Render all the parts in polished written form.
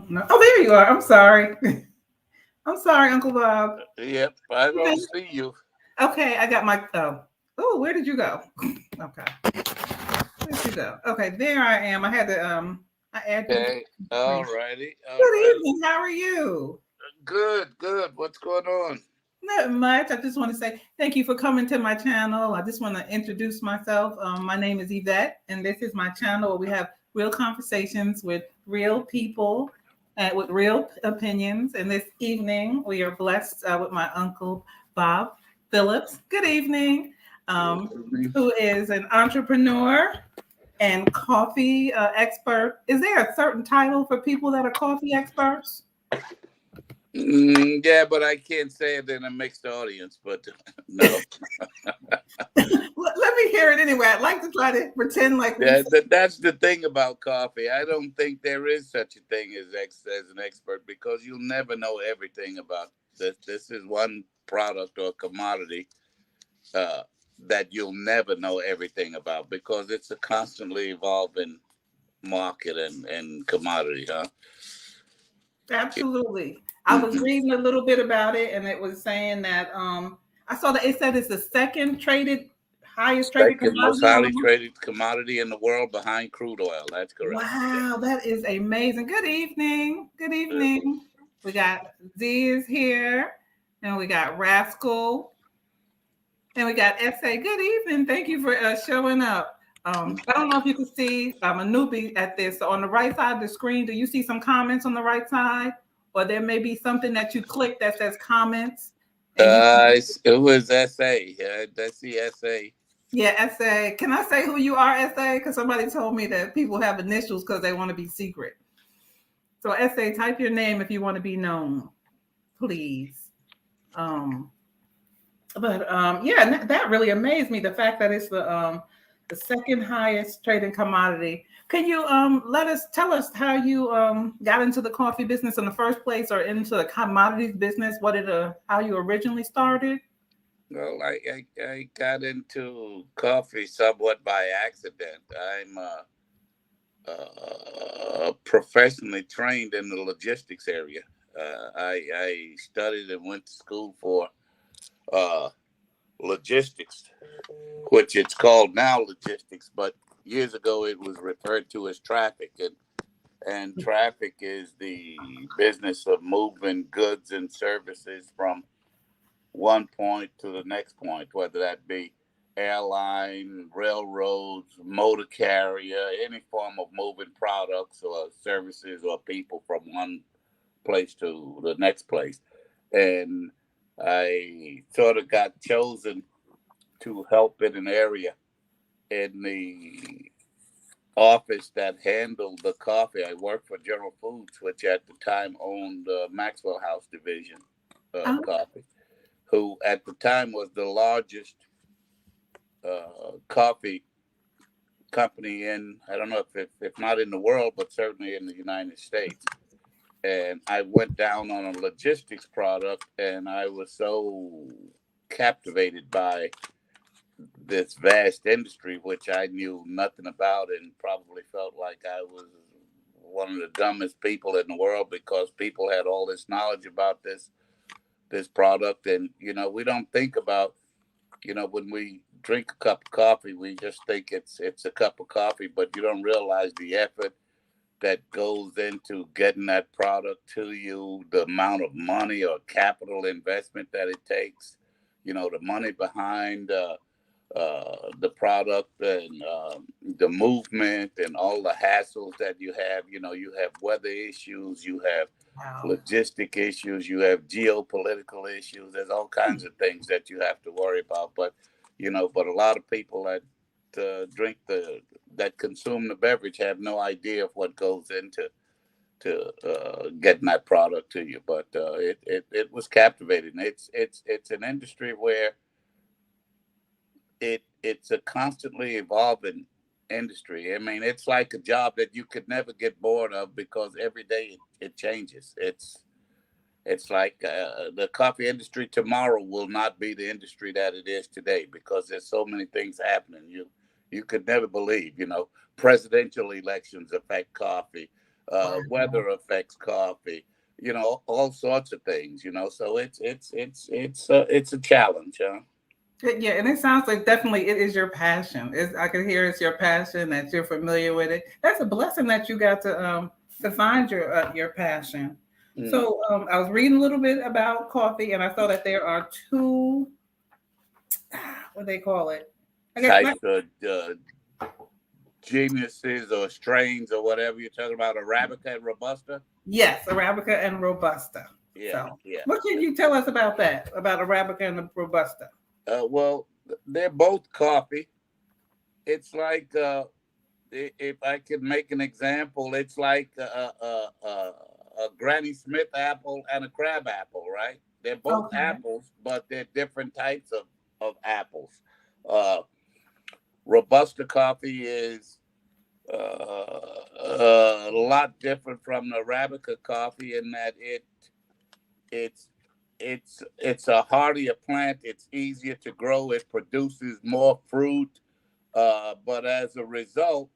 No. Oh, there you are. I'm sorry. I'm sorry, Uncle Bob. Yep, I Okay, don't see you. okay, I got my. Oh, where did you go? Okay, where'd you go? Okay, there I am. I had to. I add you to Okay, the all screen. righty, all Good righty. evening. How are you? Good, good. What's going on? Not much. I just want to say thank you for coming to my channel. I just want to introduce myself. My name is Yvette, and this is my channel where we have real conversations with real people and with real opinions. And this evening, we are blessed with my uncle Bob Phillips. Good evening. Good Um, evening. who is an entrepreneur and coffee expert. Is there a certain title for people that are coffee experts? Yeah, but I can't say it in a mixed audience. But no, Let me hear it anyway. I'd like to try to pretend like we that's the thing about coffee. I don't think there is such a thing as as an expert because you'll never know everything about this. This is one product or commodity uh, that you'll never know everything about because it's a constantly evolving market and commodity, huh? absolutely. I was Hmm. reading a little bit about it, and it was saying that I saw that it said it's the second traded, highest traded Second most commodity on highly the. traded commodity in the world behind crude oil. That's correct. Yeah. Wow, that is amazing. Good evening. Good evening. We got Z is here, and we got Rascal, and we got SA. Good evening. Thank you for showing up. I don't know if you can see, I'm a newbie at this. So on the right side of the screen, do you see some comments on the right side? Or there may be something that you click that says comments. And you, It was SA. Yeah, that's the SA. yeah, SA. Can I say who you are, SA? Because somebody told me that people have initials because they want to be secret. So SA, type your name if you want to be known, please. Um, but yeah, that really amazed me. The fact that it's the second highest trading commodity. Can you let us tell us how you got into the coffee business in the first place, or into the commodities business? What it how you originally started? Well, I got into coffee somewhat by accident. I'm professionally trained in the logistics area. I studied and went to school for uh, logistics, which it's called now logistics, but years ago it was referred to as traffic. And traffic is the business of moving goods and services from one point to the next point, whether that be airline, railroads, motor carrier, any form of moving products or services or people from one place to the next place. And I sort of got chosen to help in an area in the office that handled the coffee. I worked for General Foods, which at the time owned Maxwell House Division Oh, Coffee, who at the time was the largest coffee company in, I don't know if not in the world, but certainly in the United States. And I went down on a logistics product, and I was so captivated by this vast industry, which I knew nothing about, and probably felt like I was one of the dumbest people in the world because people had all this knowledge about this product, and we don't think about when we drink a cup of coffee, we just think it's a cup of coffee, but you don't realize the effort that goes into getting that product to you, the amount of money or capital investment that it takes, the money behind the product and the movement and all the hassles that you have. You have weather issues, you have wow. logistic issues, you have geopolitical issues. There's all kinds of things that you have to worry about. But a lot of people that drink that consume the beverage have no idea of what goes into to getting that product to you. But it was captivating. It's an industry where it's a constantly evolving industry. I mean, it's like a job that you could never get bored of because every day it changes. It's like the coffee industry tomorrow will not be the industry that it is today because there's so many things happening. You could never believe. Presidential elections affect coffee. Wow. weather affects coffee. All sorts of things. So it's a challenge, huh? Yeah, and it sounds like definitely it is your passion. I can hear it's your passion that you're familiar with it. That's a blessing that you got to find your passion. Mm. So I was reading a little bit about coffee, and I saw that there are two, what do they call it? I guess not. Types of geniuses or strains or whatever you're talking about, Arabica and Robusta. Yes, Arabica and Robusta. Yeah, So, yeah. what can you tell us about that? About Arabica and the Robusta? Well, they're both coffee. It's like if I could make an example, it's like a Granny Smith apple and a crab apple, right? They're both Okay. apples, but they're different types of apples. Uh, Robusta coffee is a lot different from the Arabica coffee in that it's it's a hardier plant. It's easier to grow. It produces more fruit, but as a result,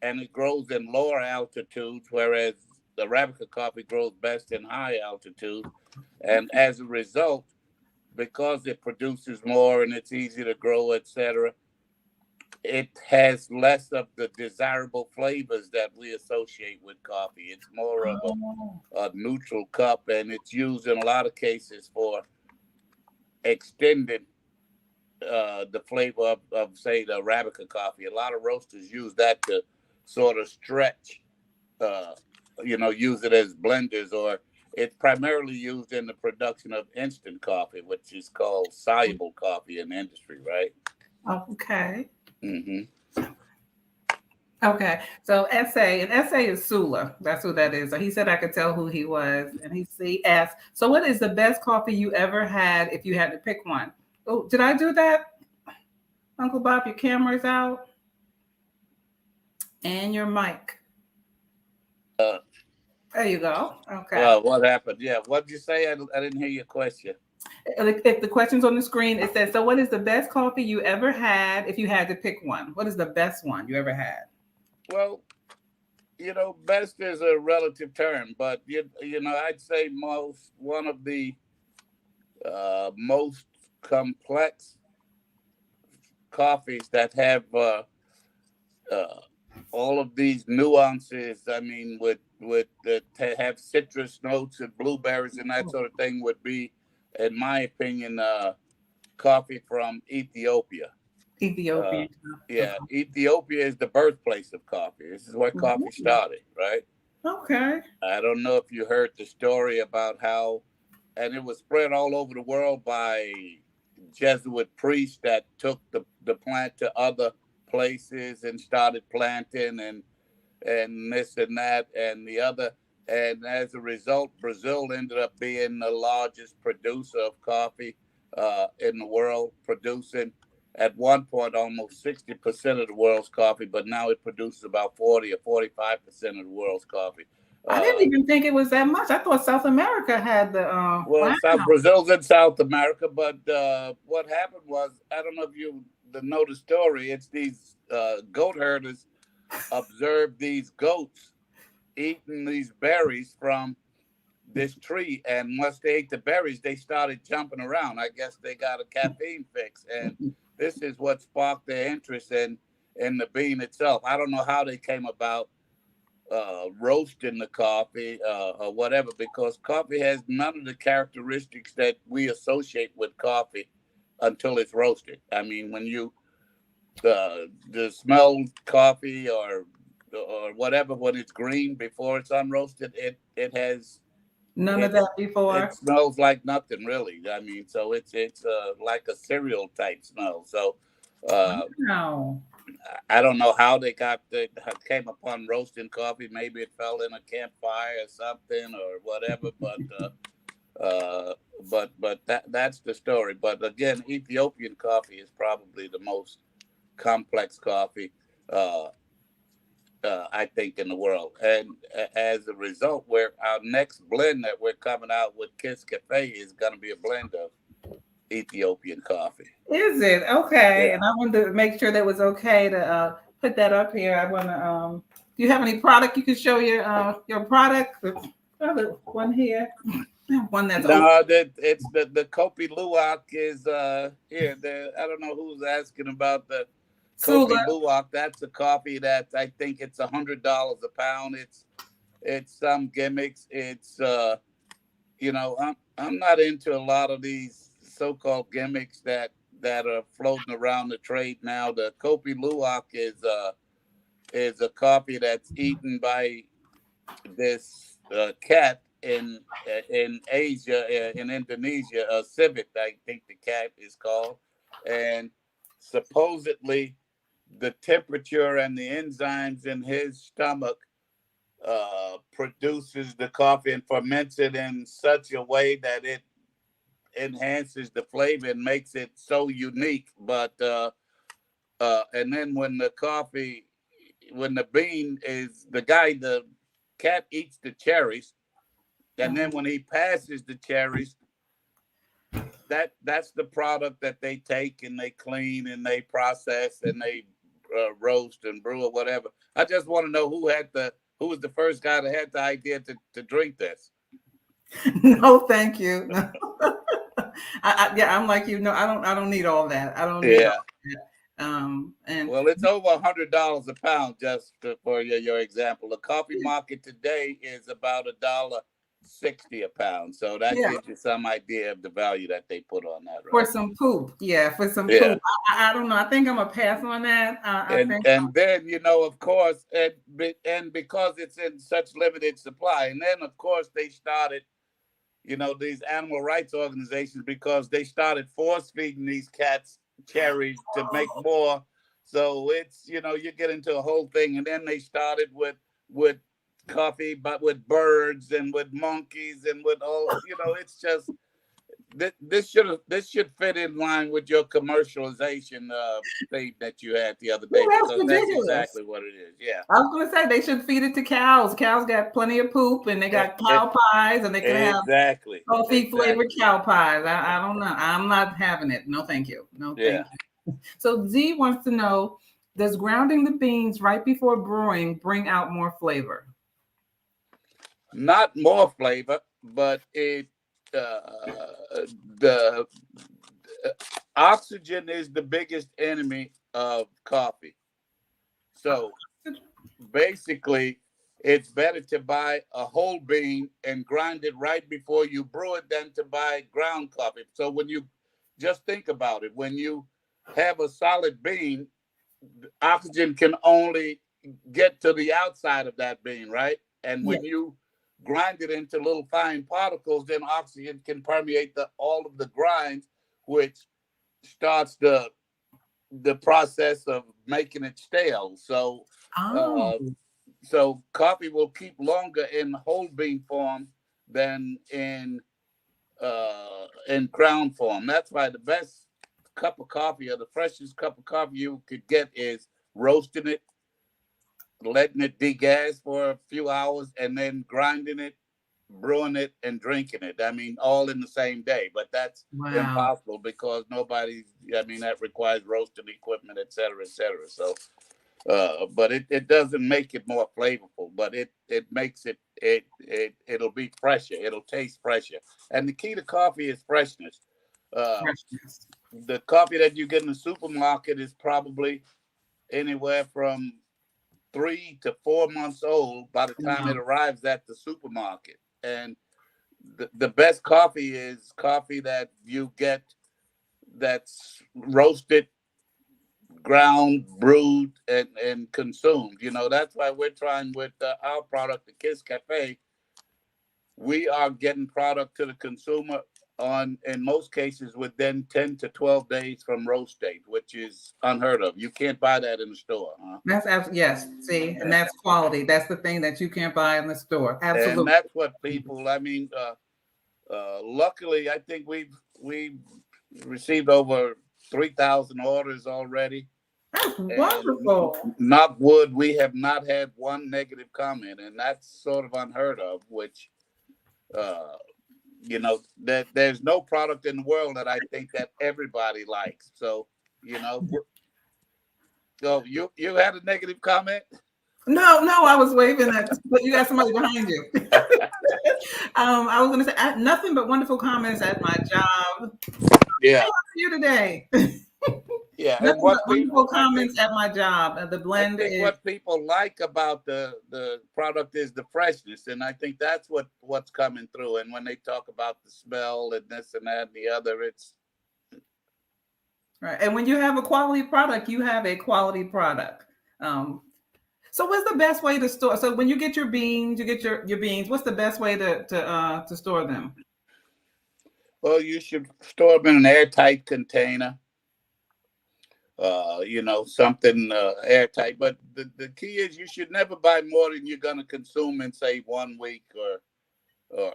and it grows in lower altitudes, whereas the Arabica coffee grows best in high altitude. And as a result, because it produces more and it's easy to grow, etc., it has less of the desirable flavors that we associate with coffee. It's more of Oh. a neutral cup, and it's used in a lot of cases for extending the flavor of, say, the Arabica coffee. A lot of roasters use that to sort of stretch, uh, use it as blenders, or it's primarily used in the production of instant coffee, which is called soluble coffee in the industry, right? Okay. Hmm. Okay. So essay is Sula. That's who that is. So he said I could tell who he was, and he asked, "So what is the best coffee you ever had if you had to pick one?" Oh, did I do that, Uncle Bob? Your camera's out and your mic. Uh, There you go. Okay. what happened? Yeah, what did you say? I didn't hear your question. If the question's on the screen, it says, "So what is the best coffee you ever had if you had to pick one? What is the best one you ever had?" Well, best is a relative term, but I'd say one of the most complex coffees that have uh, all of these nuances. I mean, with that have citrus notes and blueberries and that sort of thing would be, in my opinion, coffee from Ethiopia. Uh, Ethiopian. yeah, Ethiopia is the birthplace of coffee. This is where coffee started, right? Okay. I don't know if you heard the story about how, and it was spread all over the world by Jesuit priests that took the plant to other places and started planting and this and that and the other. And as a result, Brazil ended up being the largest producer of coffee in the world, producing at one point almost 60% of the world's coffee, but now it produces about 40 or 45% of the world's coffee. I didn't even think it was that much. I thought South America had the Well, wow. South Brazil's in South America, but what happened was, I don't know if you know the story. It's these goat herders observed these goats eating these berries from this tree, and once they ate the berries, they started jumping around. I guess they got a caffeine fix, and this is what sparked their interest in the bean itself. I don't know how they came about roasting the coffee or whatever, because coffee has none of the characteristics that we associate with coffee until it's roasted. I mean, when you the smell coffee or whatever, when it's green before it's unroasted, it has None of it's that before. it smells like nothing really. I mean, so it's like a cereal type smell. So uh, Wow. I don't know how they came upon roasting coffee. Maybe it fell in a campfire or something or whatever. Uh, but that's the story. But again, Ethiopian coffee is probably the most complex coffee, uh, I think, in the world. And as a result, our next blend that we're coming out with Kiss Cafe is going to be a blend of Ethiopian coffee. Is it okay? Yeah. And I wanted to make sure that was okay to put that up here. I want to you have any product you can show your product? The one here, one that's open. No, it's the Kopi Luwak is here. I don't know who's asking about the Kopi Sula. Luwak. That's a coffee that I think it's $100 a pound. It's some gimmicks. It's I'm not into a lot of these so-called gimmicks that are floating around the trade now. The Kopi Luwak is a coffee that's eaten by this cat in Asia, in Indonesia, a civet, I think the cat is called, and supposedly the temperature and the enzymes in his stomach produces the coffee and ferments it in such a way that it enhances the flavor and makes it so unique. But and then when the bean is the cat eats the cherries, and then when he passes the cherries, that's the product that they take and they clean and they process and they roast and brew or whatever. I just want to know who was the first guy that had the idea to drink this. No, thank you. No. I'm like you. No, I don't need all that. I don't need all that. And well, it's over $100 a pound, just for your example. The coffee market today is about $1.60 a pound, so that gives you some idea of the value that they put on that. Right? For some poop, for some poop. I don't know. I think I'm gonna pass on that. And then of course, and because it's in such limited supply, and then of course they started, these animal rights organizations, because they started force feeding these cats cherries to make more. So it's you get into a whole thing, and then they started with coffee, but with birds and with monkeys and with all. It's just this should fit in line with your commercialization thing that you had the other day. That's exactly what it is. Yeah, I was gonna say they should feed it to cows. Cows got plenty of poop, and they got cow pies, and they can have coffee flavored cow pies. I don't know. I'm not having it. No, thank you. No, thank you. So Z wants to know: does grounding the beans right before brewing bring out more flavor? Not more flavor, but the oxygen is the biggest enemy of coffee. So basically, it's better to buy a whole bean and grind it right before you brew it than to buy ground coffee. So when you just think about it, when you have a solid bean, oxygen can only get to the outside of that bean, right? And when you grind it into little fine particles, then oxygen can permeate all of the grinds, which starts the process of making it stale. So so coffee will keep longer in whole bean form than in ground form. That's why the best cup of coffee, or the freshest cup of coffee you could get, is roasting it, letting it degas for a few hours, and then grinding it, brewing it, and drinking it. I mean, all in the same day. But that's impossible because that requires roasting equipment, et cetera, et cetera. So, but it doesn't make it more flavorful, but it makes it'll be fresher. It'll taste fresher. And the key to coffee is freshness. The coffee that you get in the supermarket is probably anywhere from 3 to 4 months old by the time it arrives at the supermarket. And the best coffee is coffee that you get that's roasted, ground, brewed, and consumed. That's why we're trying with our product, the Kiss Cafe. We are getting product to the consumer in most cases within 10 to 12 days from roast date, which is unheard of. You can't buy that in the store. Huh? That's yes. See, and that's quality. That's the thing that you can't buy in the store. Absolutely. And that's what people. Luckily, I think we've received over 3,000 orders already. That's wonderful. Knock wood, we have not had one negative comment, and that's sort of unheard of. Which. That there's no product in the world that I think that everybody likes. So, so you had a negative comment? No, I was waving at, but you got somebody behind you. I was going to say nothing but wonderful comments at my job. How Yeah, are you today? yeah. And Nothing but what wonderful people, comments at my job. The I blend think is what people like about the product is the freshness, and I think that's what's coming through. And when they talk about the smell and this and that and the other, it's right. And when you have a quality product, you have a quality product. Um, so what's the best way to store? So when you get your beans, you get your beans. What's the best way to store them? well, you should store them in an airtight container. Something airtight. But the key is you should never buy more than you're gonna consume in say 1 week or 2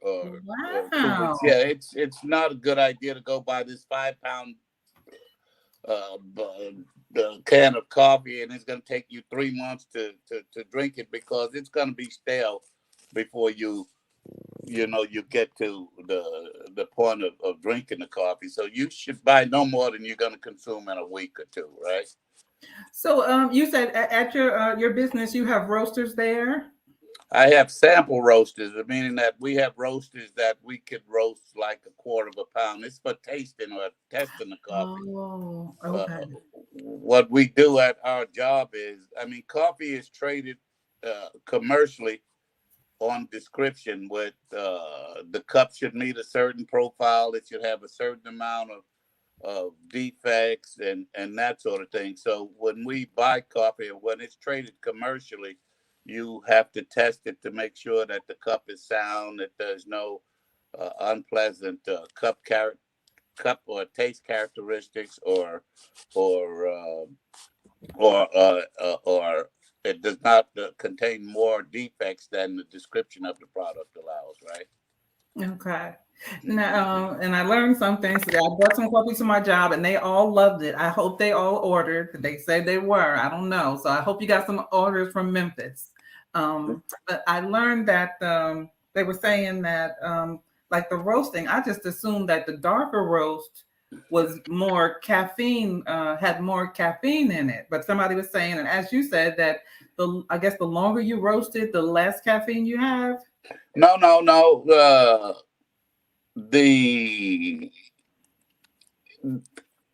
weeks. Wow. Yeah, it's not a good idea to go buy this 5 pound the can of coffee, and it's going to take you 3 months to drink it because it's going to be stale before you get to the point of drinking the coffee. So you should buy no more than you're going to consume in a week or two, right? So you said at your business you have roasters there. I have sample roasters, meaning that we have roasters that we could roast like a quarter of a pound. It's for tasting or testing the coffee. Oh, uh, okay. what we do at our job is, I mean, coffee is traded commercially on description with the cup should meet a certain profile. It should have a certain amount of defects and that sort of thing. So when we buy coffee or when it's traded commercially, you have to test it to make sure that the cup is sound, that there's no unpleasant cup or taste characteristics or or it does not contain more defects than the description of the product allows, right? Okay. Mm-hmm. Now, and I learned something. So I brought some coffee to my job, and they all loved it. I hope they all ordered. They said they were. I don't know. So I hope you got some orders from Memphis. But I learned that they were saying that, like the roasting, I just assumed that the darker roast was more caffeine, had more caffeine in it. But somebody was saying, and as you said, that I guess the longer you roast it, the less caffeine you have. No, no, no. The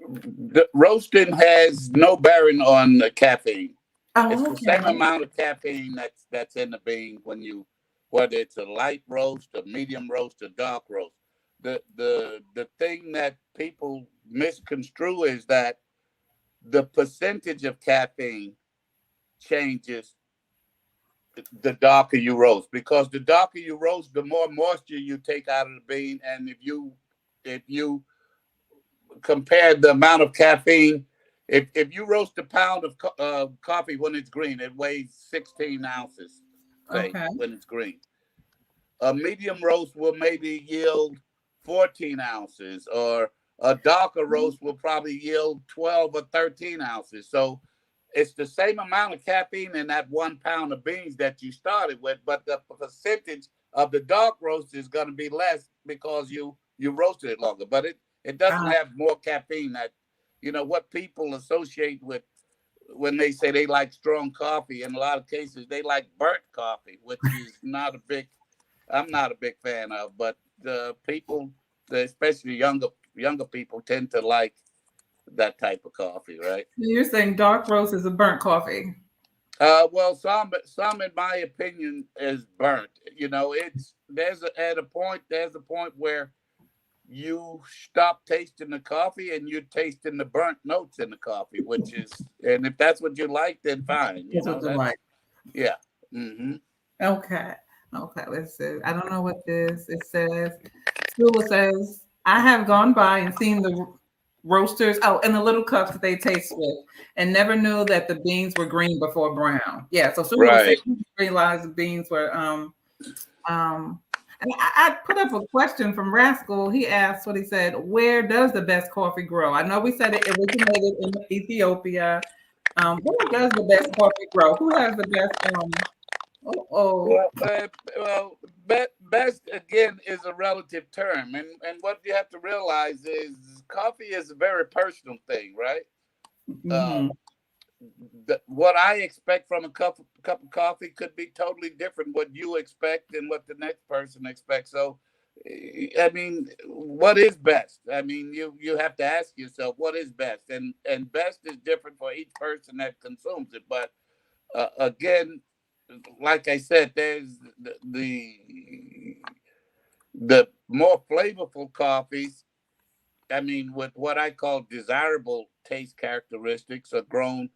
the roasting has no bearing on the caffeine. It's Oh, the same okay. amount of caffeine that's in the bean whether it's a light roast, a medium roast, a dark roast. The thing that people misconstrue is that the percentage of caffeine changes the darker you roast, because the darker you roast, the more moisture you take out of the bean. And if you compare the amount of caffeine, if you roast a pound of coffee when it's green, it weighs 16 ounces, say, Okay. when it's green. A medium roast will maybe yield 14 ounces, or a darker roast will probably yield 12 or 13 ounces. So it's the same amount of caffeine in that 1 pound of beans that you started with, but the percentage of the dark roast is going to be less because you roasted it longer. But it doesn't Uh, have more caffeine. That what people associate with when they say they like strong coffee. In a lot of cases, they like burnt coffee, which is not a big. I'm not a big fan of. But the people, especially younger people, tend to like that type of coffee, right? you're saying dark roast is a burnt coffee. Well, some in my opinion is burnt. It's there's a point where you stop tasting the coffee and you're tasting the burnt notes in the coffee, which is, and if that's what you like, then fine. That's what you like. Yeah. Hmm. Okay. Okay. Let's see. I don't know what this. It says. Sula says, I have gone by and seen the roasters. Oh, and the little cups that they taste with, and never knew that the beans were green before brown. Yeah. So Sula was saying Right. she didn't realize the beans were um. And I put up a question from Rascal. He asked what he said. Where does the best coffee grow? I know we said it originated in Ethiopia. Where does the best coffee grow? Who has the best? Oh, Best again is a relative term, and what you have to realize is coffee is a very personal thing, right? Uh, mm-hmm. what I expect from a cup of coffee could be totally different what you expect and what the next person expects. So, I mean, what is best? I mean, you have to ask yourself what is best, and best is different for each person that consumes it. But again, like I said, there's the more flavorful coffees. I mean, with what I call desirable taste characteristics, are grown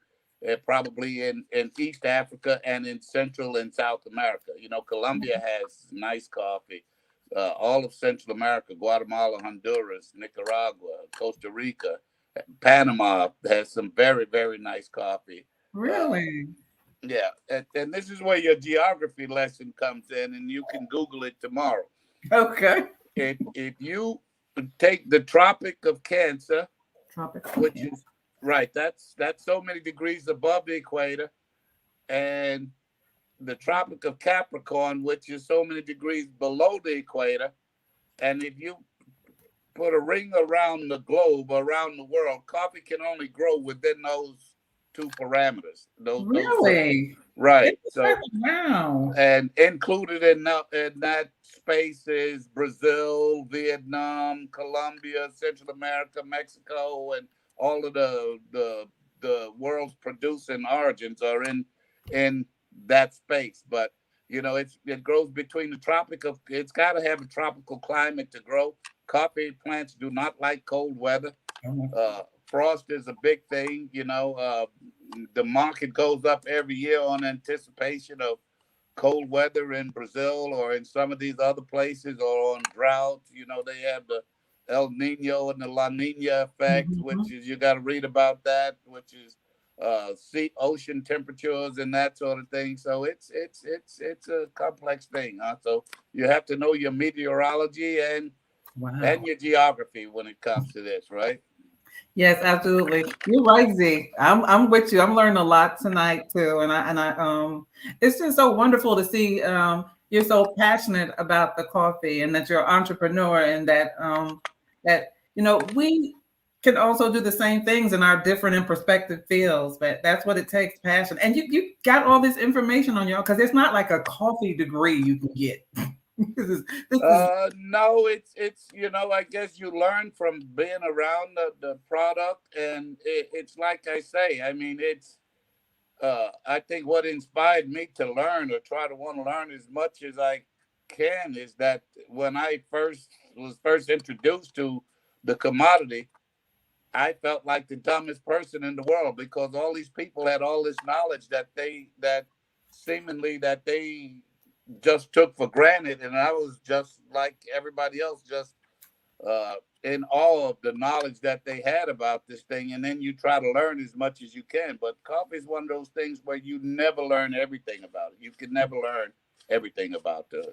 probably in East Africa and in Central and South America. You know, Colombia has nice coffee. All of Central America, Guatemala, Honduras, Nicaragua, Costa Rica, Panama has some very, very nice coffee. Uh, Really? yeah, and this is where your geography lesson comes in, and you can Google it tomorrow. Okay. If you take the Tropic of Cancer, Tropical. which is right, that's so many degrees above the equator, and the Tropic of Capricorn, which is so many degrees below the equator, and if you put a ring around the globe, around the world, coffee can only grow within those two parameters. Those Really? right. So Wow. and included in that space is Brazil, Vietnam, Colombia, Central America, Mexico, and all of the world's producing origins are in that space. But it grows between the tropic of. It's got to have a tropical climate to grow. Coffee plants do not like cold weather. Frost is a big thing. The market goes up every year on anticipation of cold weather in Brazil or in some of these other places or on drought. They have the El Nino and the La Nina effect, which is you got to read about that, which is sea ocean temperatures and that sort of thing. So it's a complex thing. So you have to know your meteorology and Wow. your geography when it comes to this, right? Yes, absolutely. You're right, Z. I'm with you. I'm learning a lot tonight too, it's just so wonderful to see you're so passionate about the coffee and that you're an entrepreneur and that we can also do the same things in our different and perspective fields, but that's what it takes, passion. And you got all this information on your because it's not like a coffee degree you can get. this is No, it's I guess you learn from being around the product, and it's like I say. I mean, it's I think what inspired me to learn or try to want to learn as much as I can is that when I was first introduced to the commodity, I felt like the dumbest person in the world because all these people had all this knowledge that seemingly that they just took for granted, and I was just like everybody else, just in awe of the knowledge that they had about this thing. And then you try to learn as much as you can. But coffee is one of those things where you never learn everything about it. You can never learn everything about the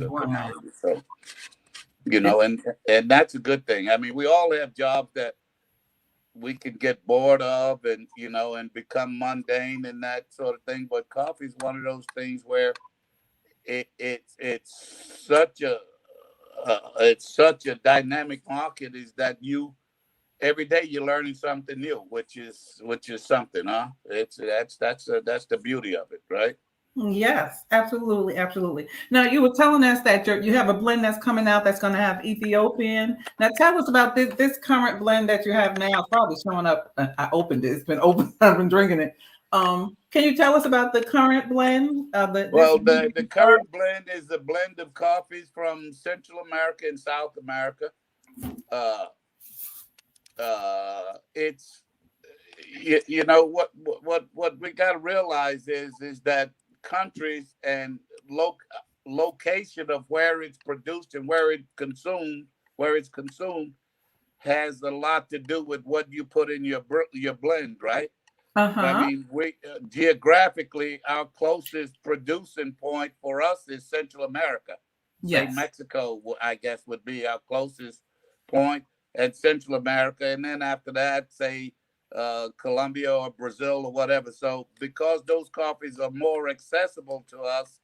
wow. commodity. So It's and that's a good thing. I mean, we all have jobs that we can get bored of and become mundane and that sort of thing. But coffee is one of those things where it's such a dynamic market is that you every day you're learning something new, which is something, huh? That's the beauty of it, right? Yes, absolutely, absolutely. Now you were telling us that you have a blend that's coming out that's going to have Ethiopian. Now tell us about this current blend that you have now. It's probably showing up. I opened it. It's been open. I've been drinking it. Can you tell us about the current blend? This Well, the current blend is a blend of coffees from Central America and South America. Uh, it's what we got to realize is that countries and location of where it's produced and where it's consumed has a lot to do with what you put in your blend, right? I uh-huh. mean, we geographically, our closest producing point for us is Central America. Say Yes. Mexico, I guess, would be our closest point, and Central America, and then after that, say Colombia or Brazil or whatever. So, because those coffees are more accessible to us,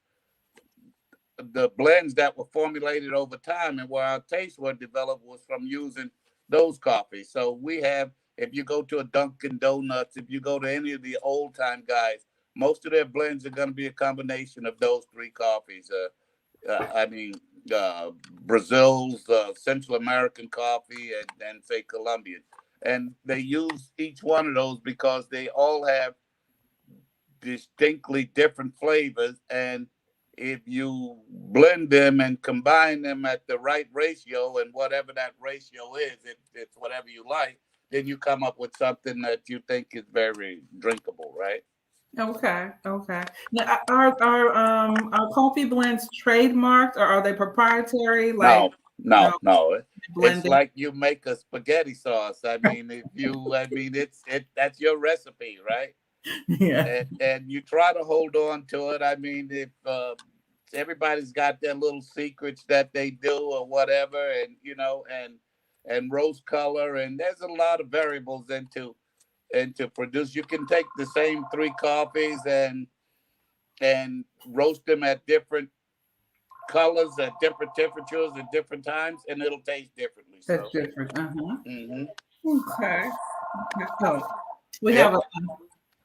the blends that were formulated over time and where our tastes were developed was from using those coffees. So we have if you go to a Dunkin' Donuts, if you go to any of the old time guys, most of their blends are going to be a combination of those three coffees. I mean, Brazil's Central American coffee and say Colombian. And they use each one of those because they all have distinctly different flavors. And if you blend them and combine them at the right ratio, and whatever that ratio is, it's whatever you like, then you come up with something that you think is very drinkable, right? Okay, okay. Now, are coffee blends trademarked or are they proprietary? Like, No, no, no, no. It's blended. like you make a spaghetti sauce. I mean, I mean, that's your recipe, right? Yeah. And you try to hold on to it. I mean, if everybody's got their little secrets that they do or whatever, and and rose color, and there's a lot of variables into produce. You can take the same three coffees and roast them at different colors at different temperatures at different times, and it'll taste differently. That's So, different. Uh-huh. hmm Okay. Okay. So we have yep. a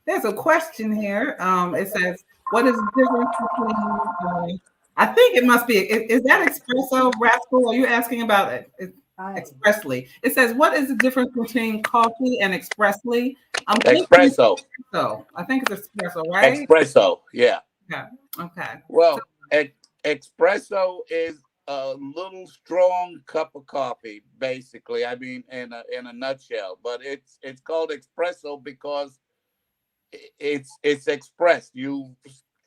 there's a question here. It says, what is the difference between I think it must be is that espresso rascal? Are you asking about it? Expressly. It says, what is the difference between coffee and expressly? I'm thinking Espresso, espresso. I think it's espresso, right? espresso. Yeah. Yeah. Okay. So, Well, espresso is a little strong cup of coffee, basically. I mean, in a nutshell. But it's called espresso because it's expressed. You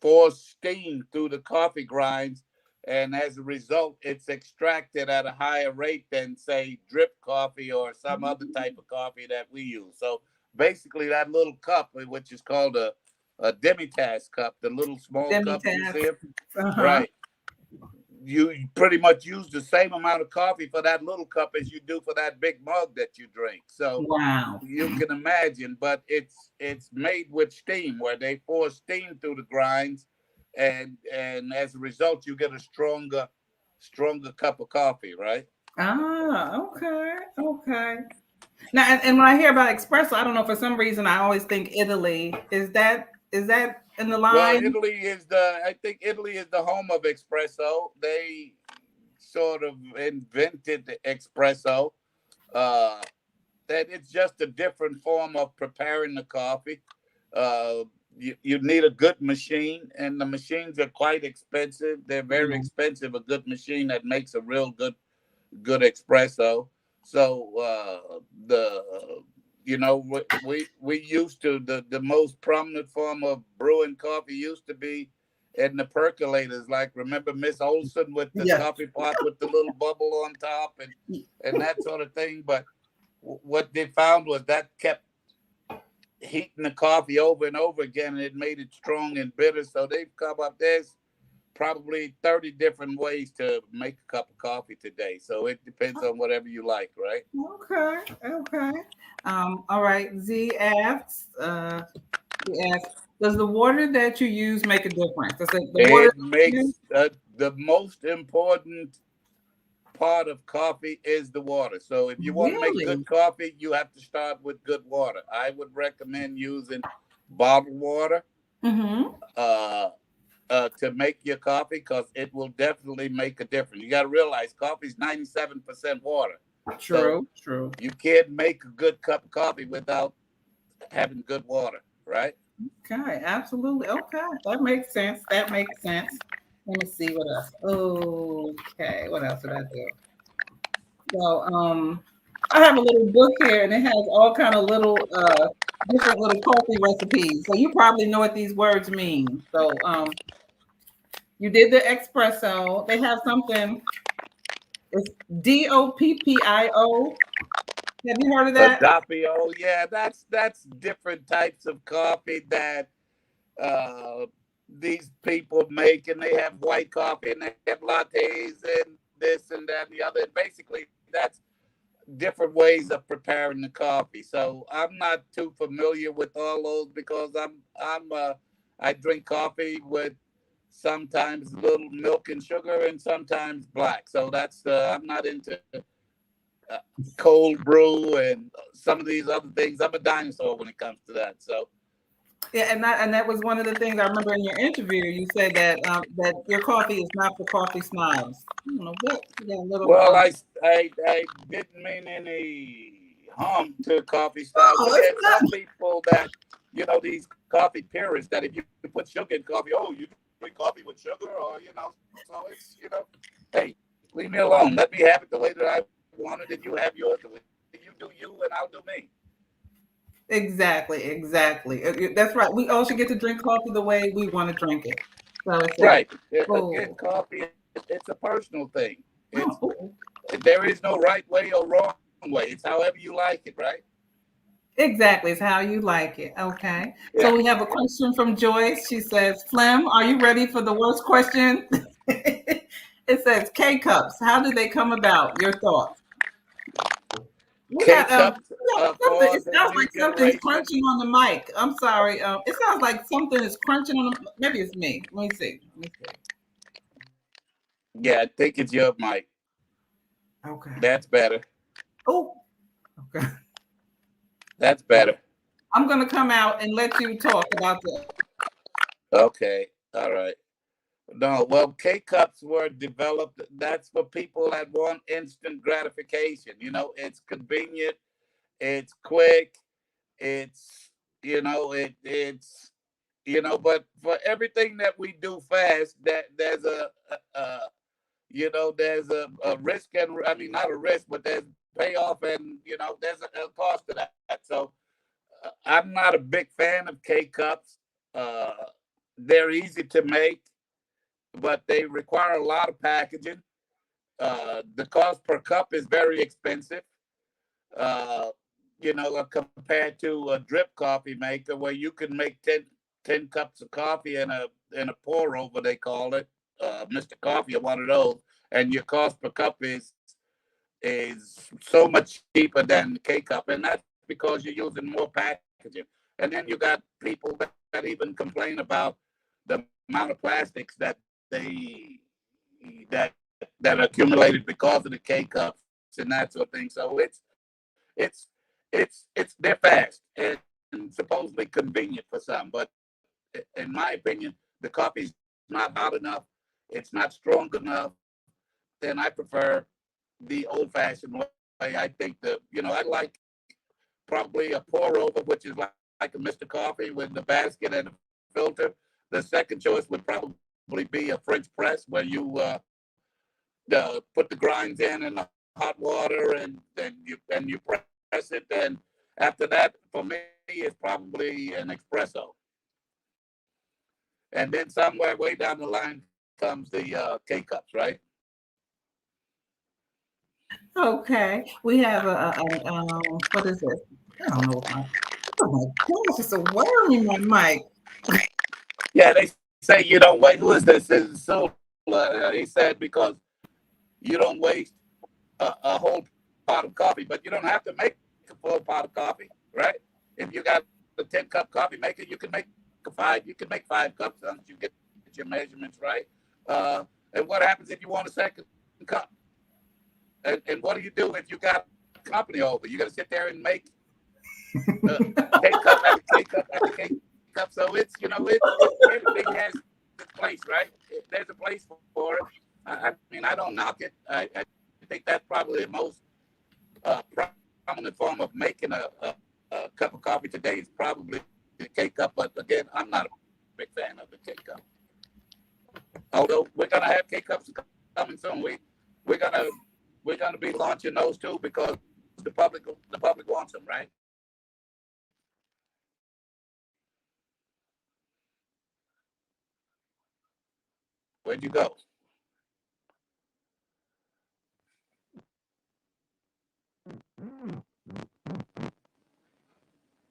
force steam through the coffee grinds, and as a result, it's extracted at a higher rate than say drip coffee or some other type of coffee that we use. So basically, that little cup, which is called a demitasse cup, the little small cups you demitasse. see, Uh-huh. right? You pretty much use the same amount of coffee for that little cup as you do for that big mug that you drink. So Wow. you can imagine, but it's made with steam where they pour steam through the grinds, and as a result you get a stronger cup of coffee, right? Ah, okay. Okay. Now, and when I hear about espresso, I don't know, for some reason I always think Italy. Is that in the Well, line? I think Italy is the home of espresso. They sort of invented the espresso. Uh, that it's just a different form of preparing the coffee. You need a good machine, and the machines are quite expensive. They're very Yeah. expensive. A good machine that makes a real good espresso. So the we used to the most prominent form of brewing coffee used to be in the percolators. Like remember Miss Olson with the Yeah. coffee pot with the little bubble on top and that sort of thing. But what they found was that kept heating the coffee over and over again, and it made it strong and bitter. So they've come up. There's probably 30 different ways to make a cup of coffee today. So it depends on whatever you like, right? Okay. Okay. All right. Z asks, does the water that you use make a difference? Does the water? It makes the most important part of coffee is the water. So if you want to make good Really? coffee, you have to start with good water. I would recommend using bottled water. Mm-hmm. Uh, to make your coffee because it will definitely make a difference. You got to realize coffee is 97% water. So True. True. you can't make a good cup of coffee without having good water, right? Okay. Absolutely. Okay. That makes sense. That makes sense. Let me see what else. Okay. What else did I do? So, I have a little book here, and it has all kind of little, different little coffee recipes. So you probably know what these words mean. So, you did the espresso. They have something. It's Doppio. Have you heard of A that? doppio, yeah, that's different types of coffee that uh, these people make, and they have white coffee and they have lattes and this and that and the other. And basically, that's different ways of preparing the coffee. So I'm not too familiar with all those because I drink coffee with sometimes little milk and sugar and sometimes black. So that's I'm not into cold brew and some of these other things. I'm a dinosaur when it comes to that. So Yeah, and that was one of the things I remember in your interview. You said that that your coffee is not for coffee snobs. I don't know what. You got a little. well, I didn't mean any harm to coffee styles, Oh, but it's there's some people that these coffee purists that if you put sugar in coffee, oh, you drink coffee with sugar, or so it's hey, leave me alone. Let me have it the way that I want it, and you have yours the way you do you, and I'll do me. exactly. That's right. We all should get to drink coffee the way we want to drink it. So it's Right. Again, oh, coffee, it's a personal thing. It's oh, there is no right way or wrong way. It's however you like it, right? exactly. It's how you like it. Okay. Yeah. So we have a question from Joyce. She says, "Flem, are you ready for the worst question?" It says, "K cups. How did they come about? Your thoughts?" We K got cups something. for It the sounds new like something's generation. crunching on the mic. I'm sorry. It sounds like something is crunching on the. Maybe it's me. Let me see. Yeah, I think it's your mic. Okay. That's better. Oh. Okay. That's better. I'm gonna come out and let you talk about the. Okay. All right. No, well, K cups were developed. That's for people that want instant gratification. It's convenient, it's quick, it's it's but for everything that we do fast, that there's a risk, and I mean not a risk, but there's payoff, and there's a cost to that. So I'm not a big fan of K cups. Uh, they're easy to make, but they require a lot of packaging. The cost per cup is very expensive. Uh, compared to a drip coffee maker where you can make 10 cups of coffee in a pour over, they call it, Mr. Coffee or one of those, and your cost per cup is so much cheaper than the K cup, and that's because you're using more packaging. And then you got people that even complain about the amount of plastics they that that accumulated because of the K cups and that sort of thing. So it's they're fast and supposedly convenient for some, but in my opinion, the coffee's not hot enough. It's not strong enough. Then I prefer the old-fashioned way. I think I like probably a pour over, which is like a Mr. Coffee with the basket and the filter. The second choice would probably be a French press, where you put the grinds in the hot water, and then you press it. And after that, for me, it's probably an espresso. And then somewhere way down the line comes the K cups, right? Okay. We have what is this? I don't know. Oh my gosh, it's a worm in my mic. Yeah, they say you don't wait. Who is this? This is so. He said because you don't waste a whole pot of coffee, but you don't have to make a full pot of coffee, right? If you got a 10-cup coffee maker, you can make five. You can make 5 cups unless you get your measurements right. And what happens if you want a second cup? And what do you do if you got company over? You got to sit there and make K cup after K cup after K cup. So it's everything has its place, right? There's a place for it. I mean, I don't knock it. I think that's probably the most prominent form of making a cup of coffee today is probably the K cup. But again, I'm not a big fan of the K cup. Although we're gonna have K cups coming soon. We're gonna be launching those too because the public wants them, right? Where'd you go?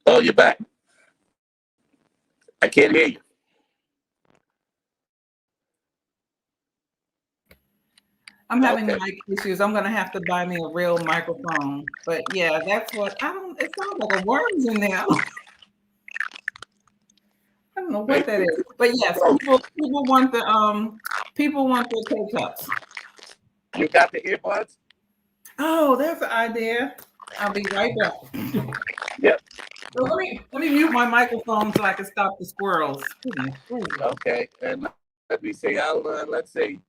Oh, you're back. I can't hear you. I'm having Okay. mic issues. I'm gonna have to buy me a real microphone. But yeah, that's what I don't. It sounds like a worm's in there. I don't know what that is. But yes, people want the K cups. You got the earbuds? Oh, there's an idea. I'll be right back. Yep. So let me mute my microphone so I can stop the squirrels. Goodness gracious. Okay. And let me see. Let's see.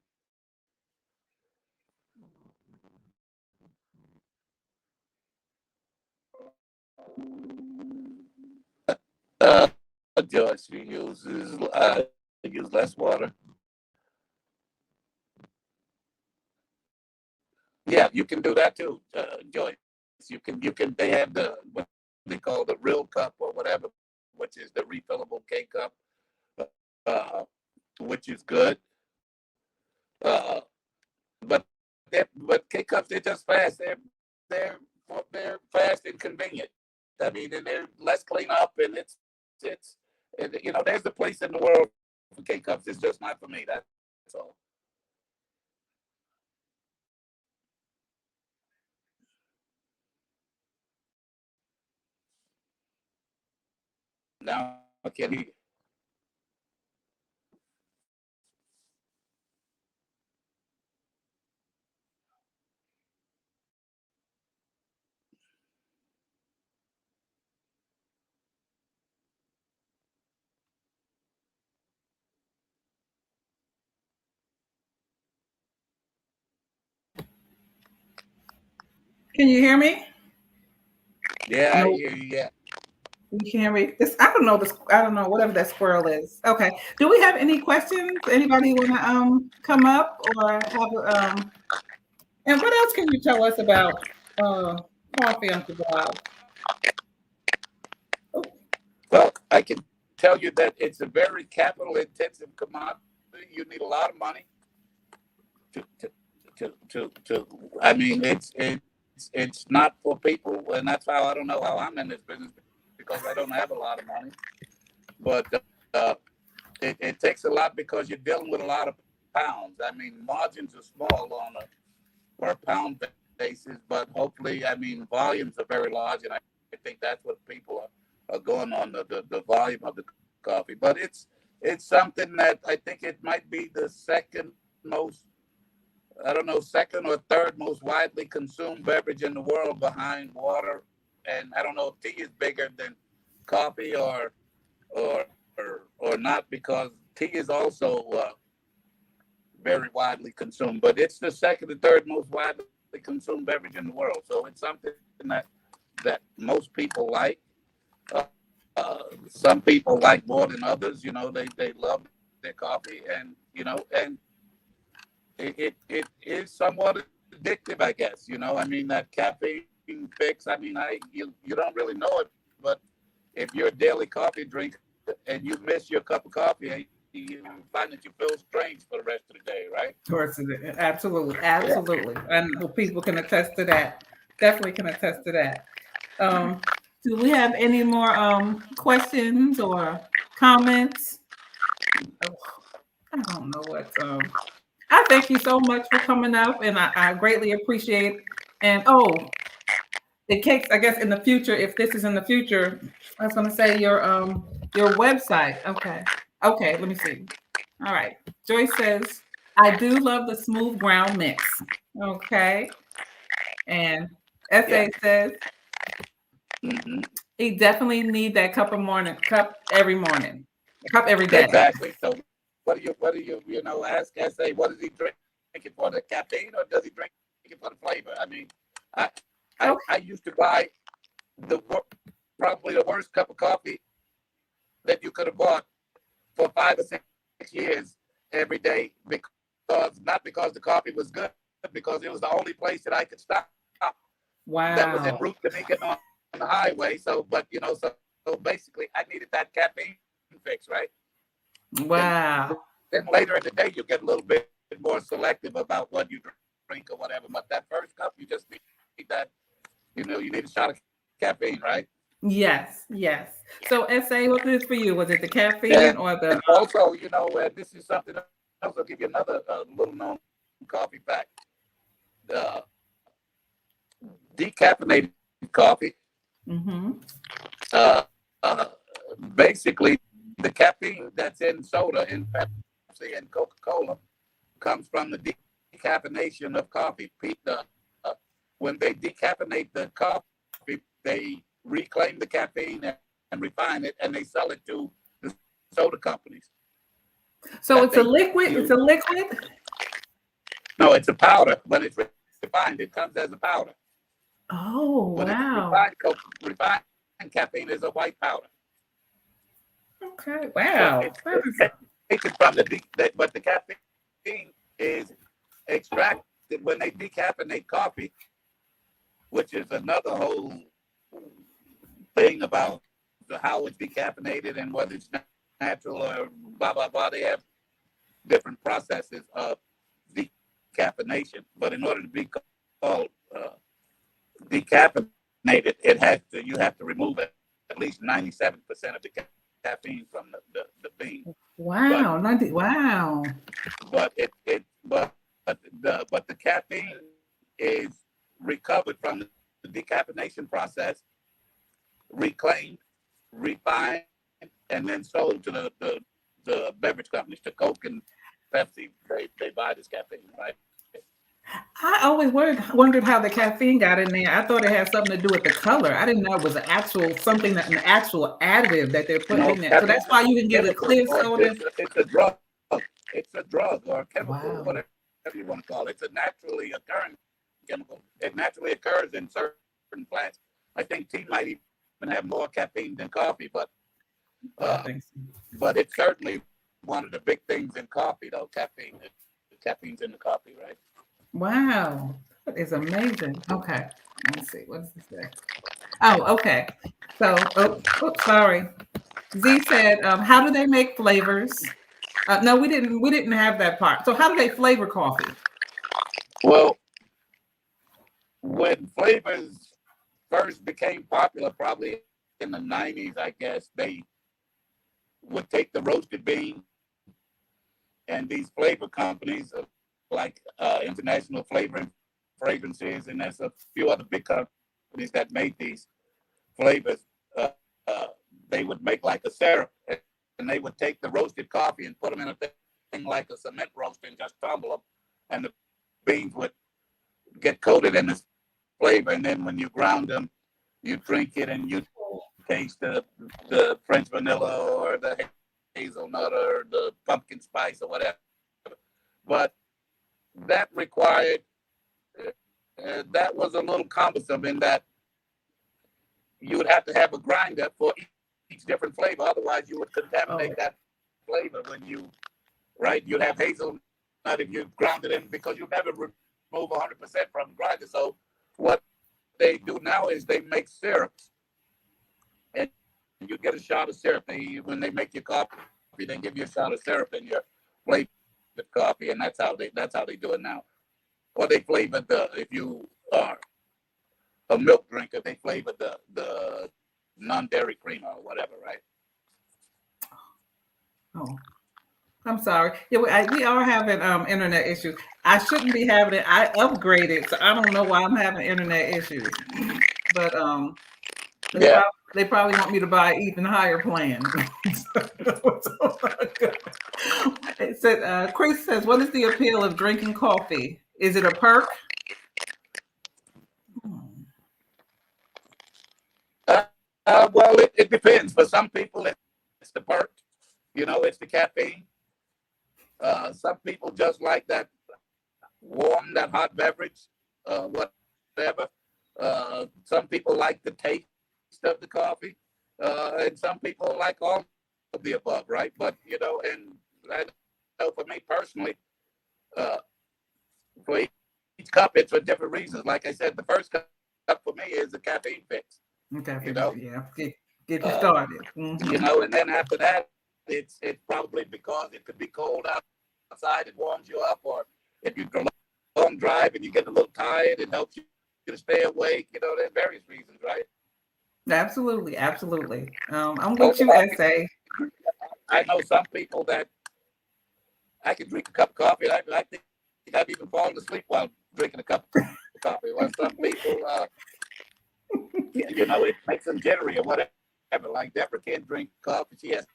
Uh, Joyce, she use less water. Yeah, you can do that too, Joyce. You can. They have the what they call the real cup or whatever, which is the refillable K cup, uh, which is good. Uh, but but K cups they're just fast. They're they're fast and convenient. I mean, and they're less clean up, and it's and, there's the place in the world for K cups. It's just not for me. That's all. Now I can't hear you. Can you hear me? Yeah, I No, hear you. Yeah. you can't hear me. This I don't know this. I don't know whatever that squirrel is. Okay. Do we have any questions? Anybody want to come up or have And what else can you tell us about coffee, Uncle Bob? Oh, Well, I can tell you that it's a very capital intensive commodity. You need a lot of money to I mean, it's not for people, and that's how I don't know how I'm in this business because I don't have a lot of money. But uh, it takes a lot because you're dealing with a lot of pounds. I mean, margins are small on a per pound basis, but hopefully, I mean, volumes are very large, and I think that's what people are going on the volume of the coffee. But it's something that I think it might be the second most, I don't know, second or third most widely consumed beverage in the world behind water. And I don't know if tea is bigger than coffee or or not because tea is also very widely consumed, but it's the second or third most widely consumed beverage in the world. So it's something that most people like. Uh, some people like more than others. They love their coffee, and and it is somewhat addictive, I guess. I mean that caffeine fix. I mean, you don't really know it, but if you're a daily coffee drinker and you miss your cup of coffee, you find that you feel strange for the rest of the day, right? of course, absolutely, Yeah. absolutely, and people can attest to that. Definitely can attest to that. Um, do we have any more questions or comments? Oh, I don't know what. I thank you so much for coming up, and I greatly appreciate. And the cakes. I guess in the future, if this is in the future, I was going to say your website. Okay, okay. Let me see. All right. Joyce says, I do love the smooth ground mix. Okay. And Yeah. SA says, Hmm. he definitely need that cup every morning, cup every day. Exactly. So, what do you ask? I say, what does he drink it for the caffeine, or does he drink it for the flavor? I mean, I I, Okay. I used to buy probably the worst cup of coffee that you could have bought for 5 or 6 years every day because not because the coffee was good, because it was the only place that I could stop that was en Wow. route to me getting on the highway. So, but so basically, I needed that caffeine fix, right? Then, Wow. then later in the day, you get a little bit more selective about what you drink or whatever. But that first cup, you just need that. You need a shot of caffeine, right? Yes. Yes. So SA, what is for you? Was it the caffeine And, or the? and also, this is something else. I'll give you another little known coffee fact. Uh, Decaffeinated coffee, Mm-hmm. uh, uh, basically, the caffeine that's in soda, in Pepsi, and Coca Cola comes from the decaffeination of coffee. when they decaffeinate the coffee, they reclaim the caffeine and refine it, and they sell it to the soda companies. So it's a liquid. It's a liquid. No, it's a powder, but it's refined. It comes as a powder. Oh, wow. Refined caffeine is a white powder. Okay. Wow. It's from but the caffeine is extracted when they decaffeinate coffee, which is another whole thing about how it's decaffeinated and whether it's natural or blah blah blah. They have different processes of decaffeination, but in order to be called decaffeinated, you have to remove at least 97% of the caffeine from the bean. Wow, wow. But the caffeine is recovered from the decaffeination process, reclaimed, refined, and then sold to the beverage companies, to Coke and Pepsi. They buy this caffeine, right? I always wondered how the caffeine got in there. I thought it had something to do with the color. I didn't know it was an actual additive that they're putting in there. So that's why you can get a clear soda. It's a drug. It's a drug or a chemical, Wow. whatever you want to call it. It's a naturally occurring chemical. It naturally occurs in certain plants. I think tea might even have more caffeine than coffee, but it's certainly one of the big things in coffee, though. Caffeine. Caffeine's in the coffee, right? Wow, that is amazing. Okay, let me see. What does this say? Oh, okay. So, sorry. Z said, "How do they make flavors?" No, we didn't have that part. So, how do they flavor coffee? Well, when flavors first became popular, probably in the 90s, I guess, they would take the roasted bean, and these flavor companies like International Flavoring Fragrances, and there's a few other big companies that made these flavors. They would make like a syrup, and they would take the roasted coffee and put them in a thing like a cement roaster and just tumble them, and the beans would get coated in this flavor. And then when you ground them, you drink it and you taste the French vanilla or the hazelnut or the pumpkin spice or whatever. But that required, that was a little cumbersome in that you would have to have a grinder for each different flavor. Otherwise, you would contaminate that flavor when you, right? You'd have hazelnut if you ground it in, because you never remove 100% from the grinder. So what they do now is they make syrups, and you get a shot of syrup. When they make your coffee, they give you a shot of syrup in your flavored coffee, and that's how they do it now. Or they flavor if you are a milk drinker, they flavor the non-dairy cream or whatever, right? Oh, I'm sorry. Yeah, we are having internet issues. I shouldn't be having it. I upgraded, so I don't know why I'm having internet issues. But they probably want me to buy an even higher plan. It said, Chris says, "What is the appeal of drinking coffee? Is it a perk?" Well, it depends. For some people, it's the perk. It's the caffeine. Some people just like that warm, that hot beverage, whatever. Some people like the taste of the coffee, and some people like all of the above, right? But and I know for me personally, for each cup, it's for different reasons. Like I said, the first cup for me is the caffeine fix. Okay, yeah, get you started. Mm-hmm. And then after that, it's probably because it could be cold outside, it warms you up, or if you go long drive and you get a little tired, it helps you to stay awake. There's various reasons, right? Absolutely. I'm with you, SA. I know some people that I can drink a cup of coffee, and I think I've even fallen asleep while drinking a cup of coffee. While some people, it makes them jittery or whatever. Like Deborah can't drink coffee; she has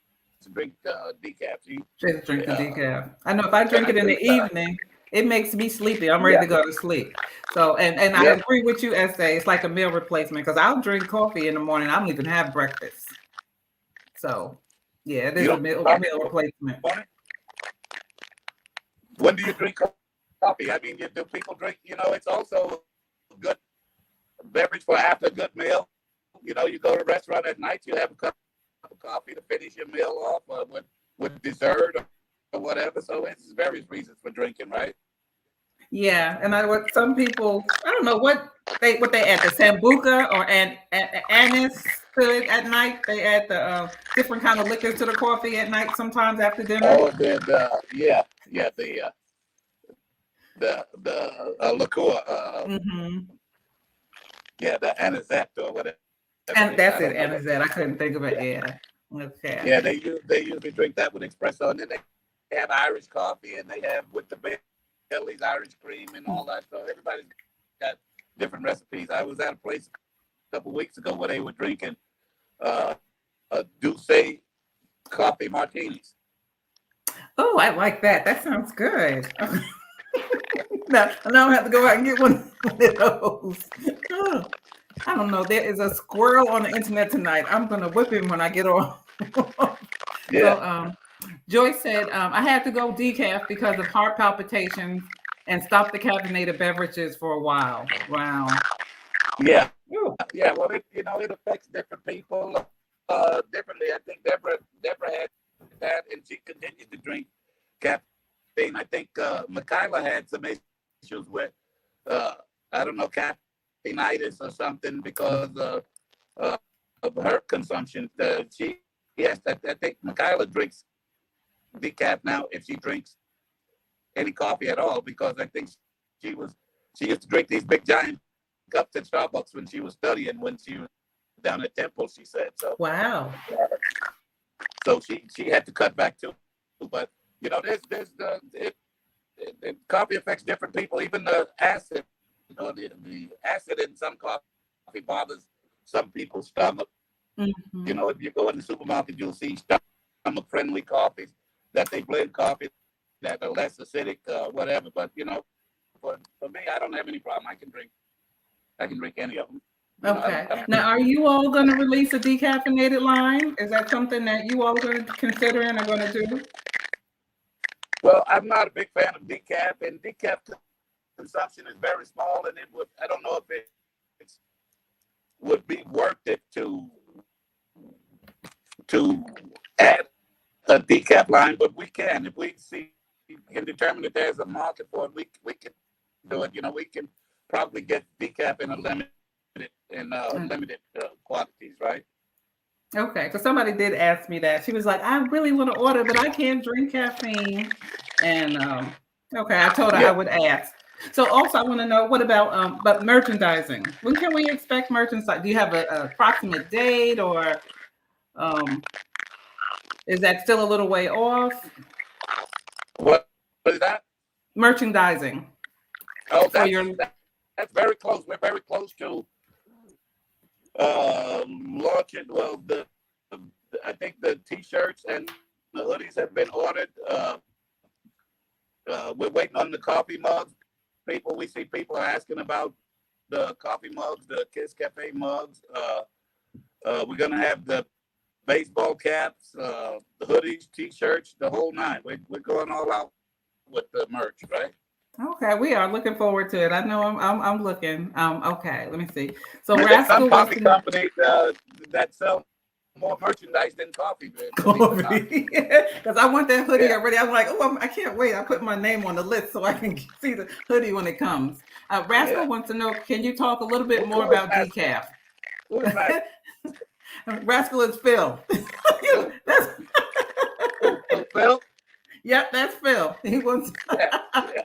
to drink decaf. She has to drink the decaf. I know if I drink it in the evening, It makes me sleepy. I'm ready to go to sleep. So, and I Yep. agree with you, Essay. It's like a meal replacement because I'll drink coffee in the morning. I don't even have breakfast. So, yeah, it You is a don't meal, coffee meal for replacement. morning? When do you drink coffee? I mean, do people drink? It's also a good beverage for after a good meal. You go to a restaurant at night, you have a cup of coffee to finish your meal off with dessert or whatever. So it's various reasons for drinking, right? Yeah, and what some people, I don't know what they add the sambuca or anise to it at night. They add the different kind of liquors to the coffee at night sometimes after dinner. Oh, yeah, the liqueur, Hmm. yeah, the anisette or whatever it And is. that's I it, don't know what. anisette. I couldn't think of it. Yeah, Yeah. Okay. yeah, they usually drink that with espresso, and then they have Irish coffee, and they have with the Bailey's Irish cream and all that. So everybody's got different recipes. I was at a place a couple weeks ago where they were drinking uh, a Douce coffee martinis. Oh, I like that. That sounds good. Now I have to go out and get one of those. Oh, I don't know. There is a squirrel on the internet tonight. I'm gonna whip him when I get off. Yeah, So Joyce said, I had to go decaf because of heart palpitations and stop the caffeinated beverages for a while. Wow. yeah, Ooh. yeah. Well, it affects different people differently. I think Deborah had that, and she continued to drink caffeine. I think Michaela had some issues with uh, I don't know, caffeinitis or something because uh, of her consumption. Yes, I think Michaela drinks decaf now if she drinks any coffee at all because I think she was she used to drink these big giant cups at Starbucks when she was studying when she was down at Temple. She said so. Wow. So she had to cut back too. But there's coffee affects different people. Even the acid, the acid in some coffee bothers some people's stomach. Hmm. If you go in the supermarket, you'll see stomach-friendly coffees that they blend coffee that are less acidic, whatever. But for me, I don't have any problem. I can drink any of them. Okay. I don't. Now, are you all going to release a decaffeinated line? Is that something that you all are going to consider and are going to do? Well, I'm not a big fan of decaf, and decaf consumption is very small, and I don't know if it would be worth it to add a decaf line, but we can if we can determine that there's a market for it. We can do it. We can probably get decaf in limited quantities, right? Okay, because somebody did ask me that. She was like, I really want to order, but I can't drink caffeine. And okay, I told her I Yeah. would ask. So also I want to know what about but merchandising. When can we expect merchandise? Do you have an approximate date or um is that still a little way off? What is that? Merchandising Oh, for your that's very close. We're very close to launching. Well, I think the T-shirts and the hoodies have been ordered. We're waiting on the coffee mugs. We see people asking about the coffee mugs, the Kiss Cafe mugs. We're gonna have the baseball caps, the hoodies, T-shirts, the whole nine. We're going all out with the merch, right? Okay, we are looking forward to it. I know I'm looking. Okay, let me see. So And there's some Rascal wants coffee to know companies that sell more merchandise than coffee, believe it or not. coffee because I want that hoodie Yeah, already. I'm like, oh, I can't wait. I put my name on the list so I can see the hoodie when it comes. Rascal yeah. wants to know, can you talk a little bit more Who is about Rascal? decaf? Who is Rascal? Rascal is Phil. Who, That's, Phil? yep, that's Phil. He wants. Yeah, yeah.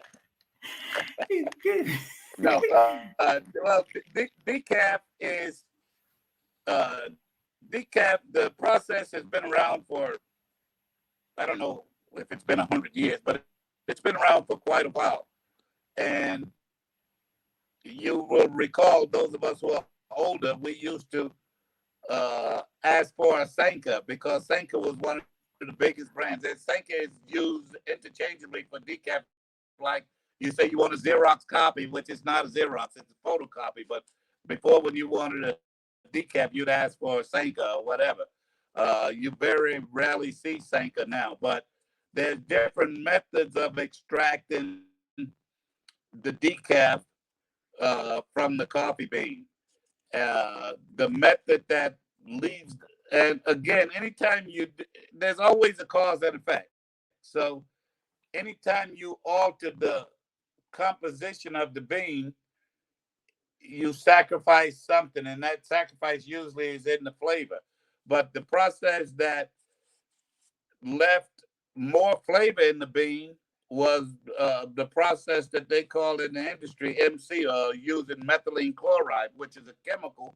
No. Well, decaf is uh, decaf. The process has been around for I don't know if it's been 100 years, but it's been around for quite a while. And you will recall those of us who are older, we used to ask for a Sanka because Sanka was one of the biggest brands. And Sanka is used interchangeably for decaf, like you say you want a Xerox copy, which is not a Xerox, it's a photocopy. But before, when you wanted a decaf, you'd ask for a Sanka or whatever. You very rarely see Sanka now, but there's different methods of extracting the decaf from the coffee bean. The method that leaves, and again, anytime there's always a cause and effect. So anytime you alter the composition of the bean, you sacrifice something, and that sacrifice usually is in the flavor. But the process that left more flavor in the bean was the process that they call in the industry MC, or using methylene chloride, which is a chemical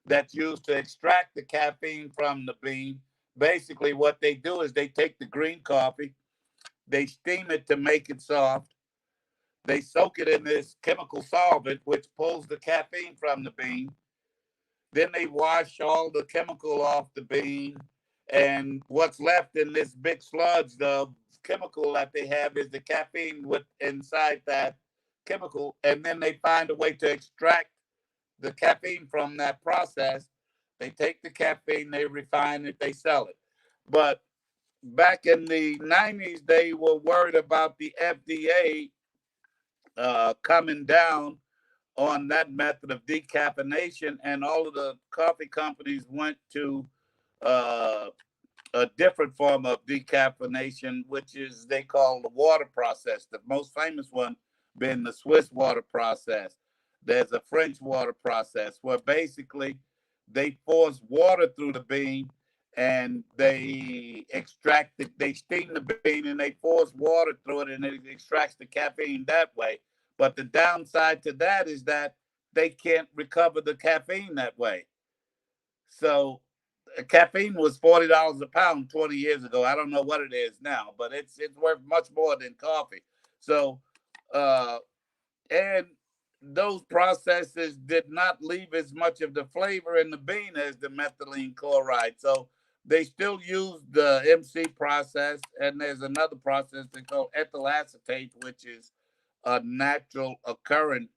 that's used to extract the caffeine from the bean. Basically, what they do is they take the green coffee, they steam it to make it soft, they soak it in this chemical solvent, which pulls the caffeine from the bean. Then they wash all the chemical off the bean. And what's left in this big sludge, the chemical that they have, is the caffeine with inside that chemical. And then they find a way to extract the caffeine from that process. They take the caffeine, they refine it, they sell it. But back in the 90s, they were worried about the FDA coming down on that method of decaffeination, and all of the coffee companies went to uh, a different form of decaffeination, which is they call the water process. The most famous one being the Swiss water process. There's a French water process where basically they force water through the bean and they extract it, they steam the bean and they force water through it and it extracts the caffeine that way. But the downside to that is that they can't recover the caffeine that way. So caffeine was $40 a pound 20 years ago. I don't know what it is now, but it's worth much more than coffee. So and those processes did not leave as much of the flavor in the bean as the methylene chloride. So they still use the MC process, and there's another process they call ethyl acetate, which is a natural occurring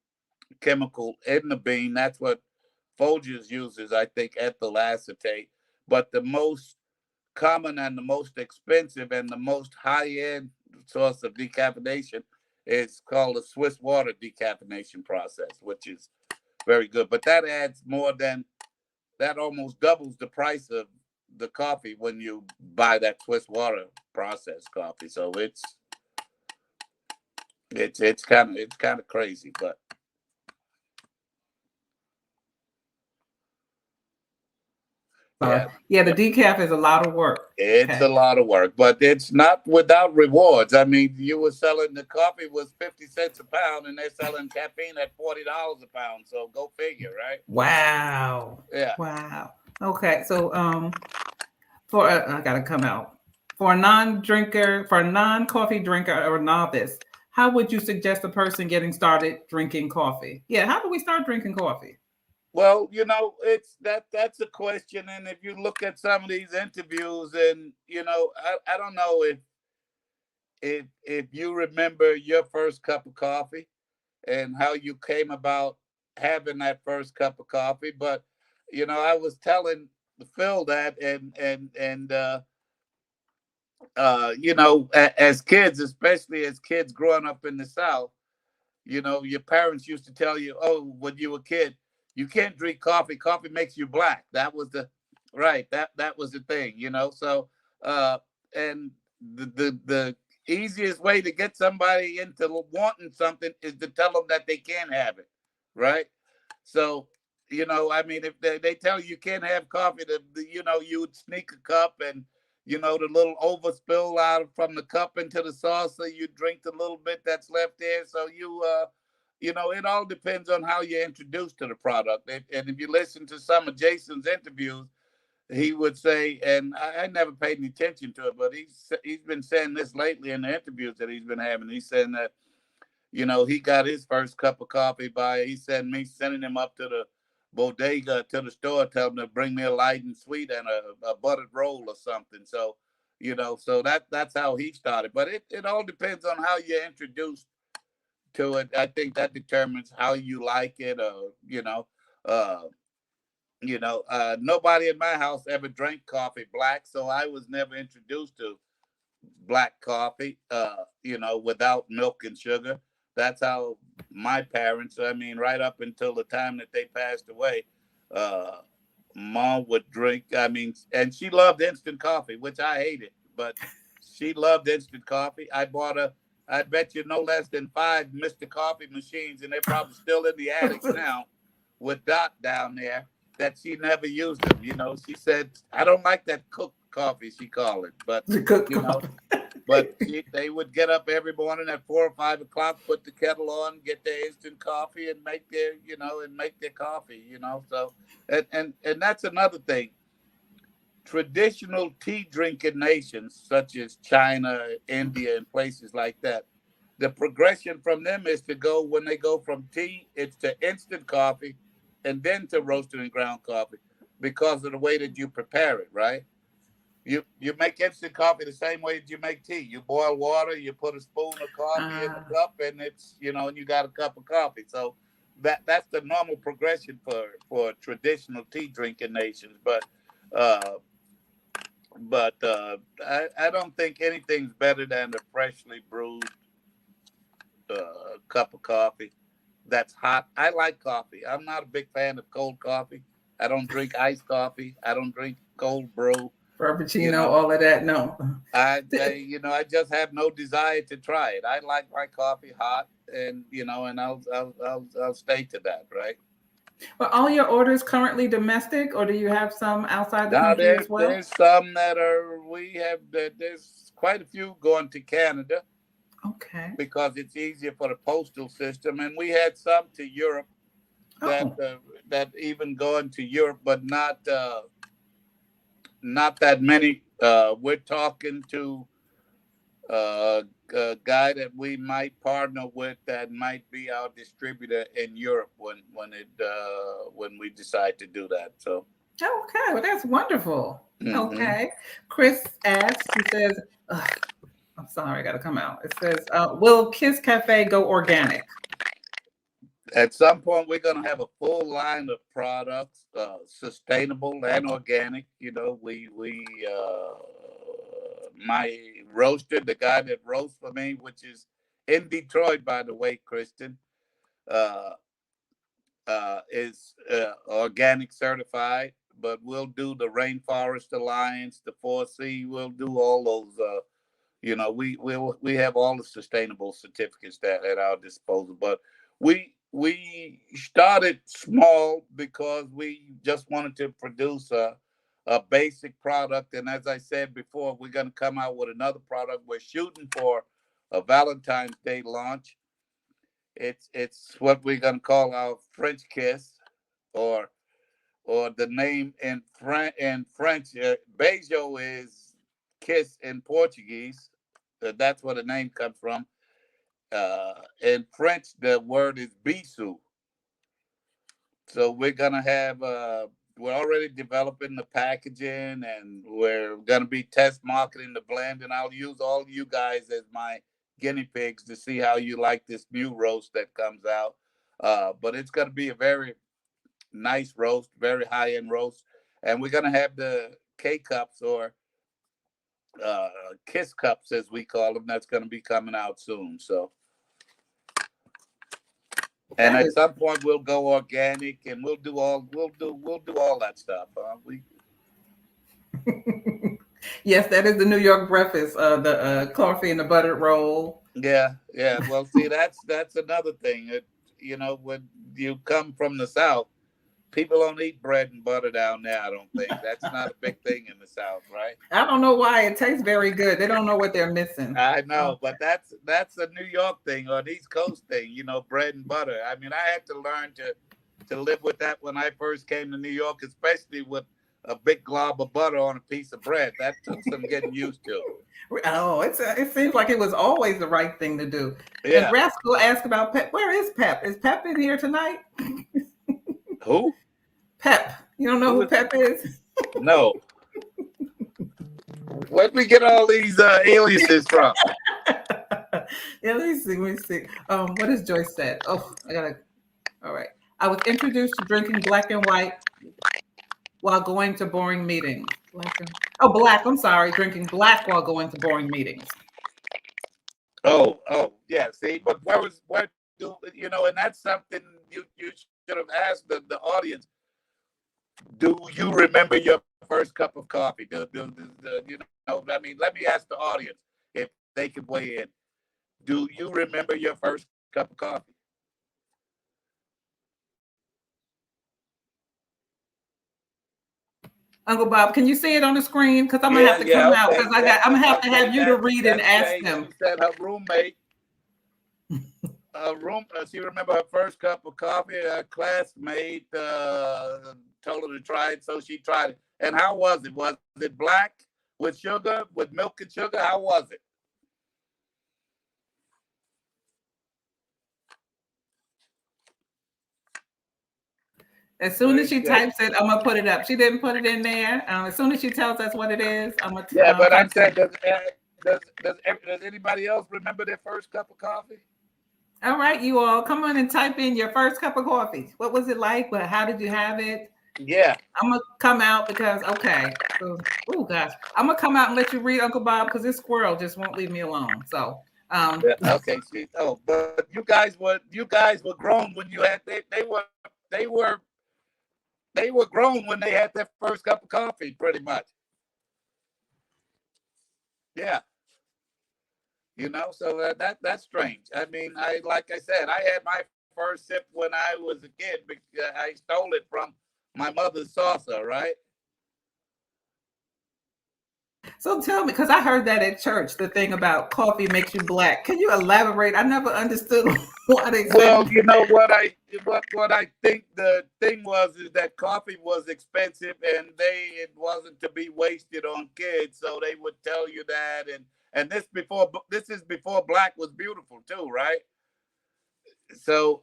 chemical in the bean. That's what Folgers uses, I think, ethyl acetate. But the most common and the most expensive and the most high-end source of decaffeination is called the Swiss water decaffeination process, which is very good. But that adds more than, that almost doubles the price of the coffee when you buy that Swiss water processed coffee. So it's kind of crazy, but yeah. Yeah, the decaf is a lot of work. It's a lot of work, but it's not without rewards. I mean, you were selling, the coffee was 50 cents a pound, and they're selling caffeine at $40 a pound. So go figure, right? Wow. Yeah. Wow. Okay. So for I gotta come out. For a non-drinker, for a non-coffee drinker or novice, how would you suggest a person getting started drinking coffee? Yeah, how do we start drinking coffee? Well, it's that's a question. And if you look at some of these interviews, and I don't know if you remember your first cup of coffee and how you came about having that first cup of coffee. But I was telling Phil that, and as kids, especially as kids growing up in the South, your parents used to tell you, oh, when you were a kid, you can't drink coffee. Coffee makes you black. That was that was the thing, So, and the easiest way to get somebody into wanting something is to tell them that they can't have it, right? So, I mean, if they tell you can't have coffee, you would sneak a cup, and the little overspill out from the cup into the saucer, you drink the little bit that's left there. So it all depends on how you're introduced to the product. And if you listen to some of Jason's interviews, he would say, and I never paid any attention to it, but he's been saying this lately in the interviews that he's been having. He's saying that, he got his first cup of coffee by, he said, me sending him up to the bodega, to the store, tell him to bring me a light and sweet and a buttered roll or something. So, so that's how he started. But it all depends on how you're introduced to it. I think that determines how you like it. Uh, nobody in my house ever drank coffee black, so I was never introduced to black coffee, without milk and sugar. That's how my parents, I mean, right up until the time that they passed away, uh, mom would drink. I mean, and she loved instant coffee, which I hated, but she loved instant coffee. I bought I bet you no less than 5 Mr. Coffee machines, and they're probably still in the attic now with Dot down there that she never used them. She said, I don't like that cooked coffee, she called it, but they would get up every morning at 4 or 5 o'clock, put the kettle on, get their instant coffee, and make their coffee. So, and that's another thing. Traditional tea drinking nations such as China, India, and places like that, the progression from them is to go, when they go from tea, it's to instant coffee, and then to roasted and ground coffee, because of the way that you prepare it, right? You make instant coffee the same way that you make tea. You boil water, you put a spoon of coffee in the cup, and it's and you got a cup of coffee. So that's the normal progression for traditional tea drinking nations. But I don't think anything's better than a freshly brewed cup of coffee that's hot. I like coffee. I'm not a big fan of cold coffee. I don't drink iced coffee. I don't drink cold brew. Frappuccino, all of that. No, I just have no desire to try it. I like my coffee hot, and and I'll stay to that, right? Well, all your orders currently domestic, or do you have some outside the country as well? There's some that there's quite a few going to Canada. Okay. Because it's easier for the postal system, and we had some to Europe that even going to Europe, but not that many. We're talking to a guy that we might partner with that might be our distributor in Europe when we decide to do that. So okay, well that's wonderful. Mm-hmm. Okay, Chris asks. He says, "I'm sorry, I got to come out." It says, "Will Kiss Cafe go organic?" At some point, we're going to have a full line of products, sustainable and organic. My roaster, the guy that roasts for me, which is in Detroit, by the way, Kristen, is organic certified. But we'll do the Rainforest Alliance, the 4C. We'll do all those. We have all the sustainable certificates at our disposal. But we started small because we just wanted to produce a basic product. And as I said before, we're going to come out with another product. We're shooting for a Valentine's Day launch. It's what we're going to call our French Kiss, or the name in French. Beijo is kiss in Portuguese. That's where the name comes from. In French, the word is bisou. So we're gonna have. We're already developing the packaging, and we're gonna be test marketing the blend. And I'll use all you guys as my guinea pigs to see how you like this new roast that comes out. But it's gonna be a very nice roast, very high end roast, and we're gonna have the K cups, or Kiss cups as we call them. That's gonna be coming out soon. So. And at some point we'll go organic, and we'll do all that stuff. Yes, that is the New York breakfast, the coffee and the buttered roll. Yeah. Well, see, that's another thing. When you come from the South, people don't eat bread and butter down there. I don't think that's not a big thing in the South, right? I don't know why. It tastes very good. They don't know what they're missing. I know, but that's a New York thing or an East Coast thing. Bread and butter. I mean, I had to learn to live with that when I first came to New York, especially with a big glob of butter on a piece of bread. That took some getting used to. Oh, it seems like it was always the right thing to do. Yeah. And Rascal asked about Pep. Where is Pep? Is Pep in here tonight? Who? Pep. You don't know who Pep is? No. Where'd we get all these aliases from? Yeah, let me see. Let me see. What has Joyce said? Oh, I gotta. All right. I was introduced to drinking black and white while going to boring meetings. Black. I'm sorry. Drinking black while going to boring meetings. Oh, yeah. See, but where do you know? And that's something you should have asked the audience. Do you remember your first cup of coffee? You know? I mean, let me ask the audience if they could weigh in. Do you remember your first cup of coffee? Uncle Bob, can you see it on the screen? Because I'm gonna have Yeah, to yeah, come out okay. because I'm gonna have to Okay, have you to read and that's ask Jay. them. She said her roommate, she remember her first cup of coffee. Her classmate told her to try it, so she tried it. And how was it? Was it black with sugar, with milk and sugar? How was it? As soon as she types it, I'm gonna put it up. She didn't put it in there. As soon as she tells us what it is, I'm gonna. Yeah, but I'm type saying, it. does anybody else remember their first cup of coffee? All right, you all, come on and type in your first cup of coffee. What was it like? But how did you have it? Yeah. I'm gonna come out because oh gosh, I'm gonna come out and let you read, Uncle Bob, because this squirrel just won't leave me alone. So Yeah, okay. But you guys were grown when you had they were they were grown when they had their first cup of coffee, pretty much. Yeah. You know, so that's strange. I mean, like I said, I had my first sip when I was a kid because I stole it from my mother's saucer, right? So tell me, because I heard that at church, the thing about coffee makes you black. Can you elaborate? I never understood why they said. Well, you know what I think the thing was is that coffee was expensive and it wasn't to be wasted on kids, so they would tell you that and this is before black was beautiful too, right? So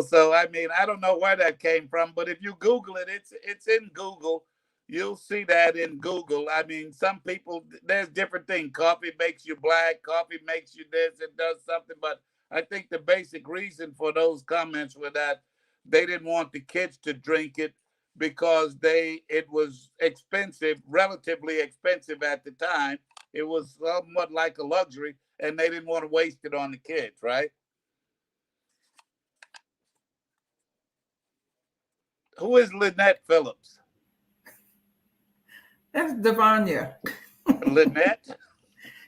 so I mean, I don't know where that came from, but if you Google it, it's in Google. You'll see that in Google. I mean, some people, there's different things. Coffee makes you black. Coffee makes you this. It does something. But I think the basic reason for those comments were that they didn't want the kids to drink it because it was expensive, relatively expensive at the time. It was somewhat like a luxury, and they didn't want to waste it on the kids, right? Who is Lynette Phillips? That's Devanya. Lynette?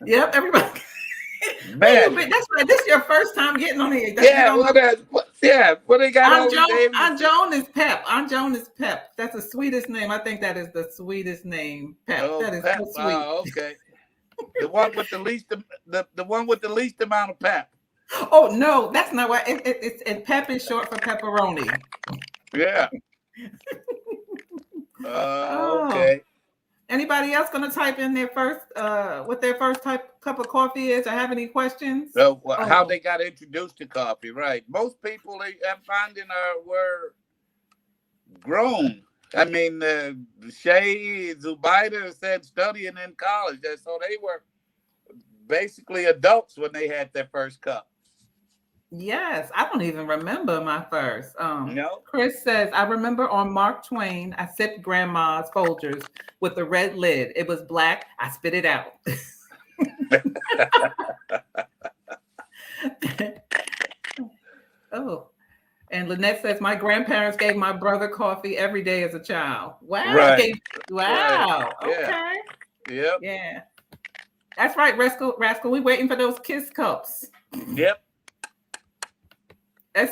Yep, everybody. Man. That's right. This is your first time getting on here. Yeah, what they got all these names? Aunt Joan is Pep. Aunt Joan is Pep. That's the sweetest name. I think that is the sweetest name. Pep. Oh, that is Pep. so sweet. Oh, okay. The one with the least amount of pep. Oh no, that's not why. It's Pep is short for pepperoni. Yeah. Okay. Anybody else going to type in their first, what their first cup of coffee is, or have any questions? So how they got introduced to coffee, right? Most people I'm finding were grown. I mean, Shay Zubaida said studying in college, so they were basically adults when they had their first cup. Yes, I don't even remember my first. No. Chris says, I remember on Mark Twain, I sipped grandma's Folgers with the red lid. It was black. I spit it out. Oh, and Lynette says, my grandparents gave my brother coffee every day as a child. Wow. Right. Wow. Right. Okay. Yep. Yeah. That's right, Rascal. We waiting for those Kiss cups. Yep.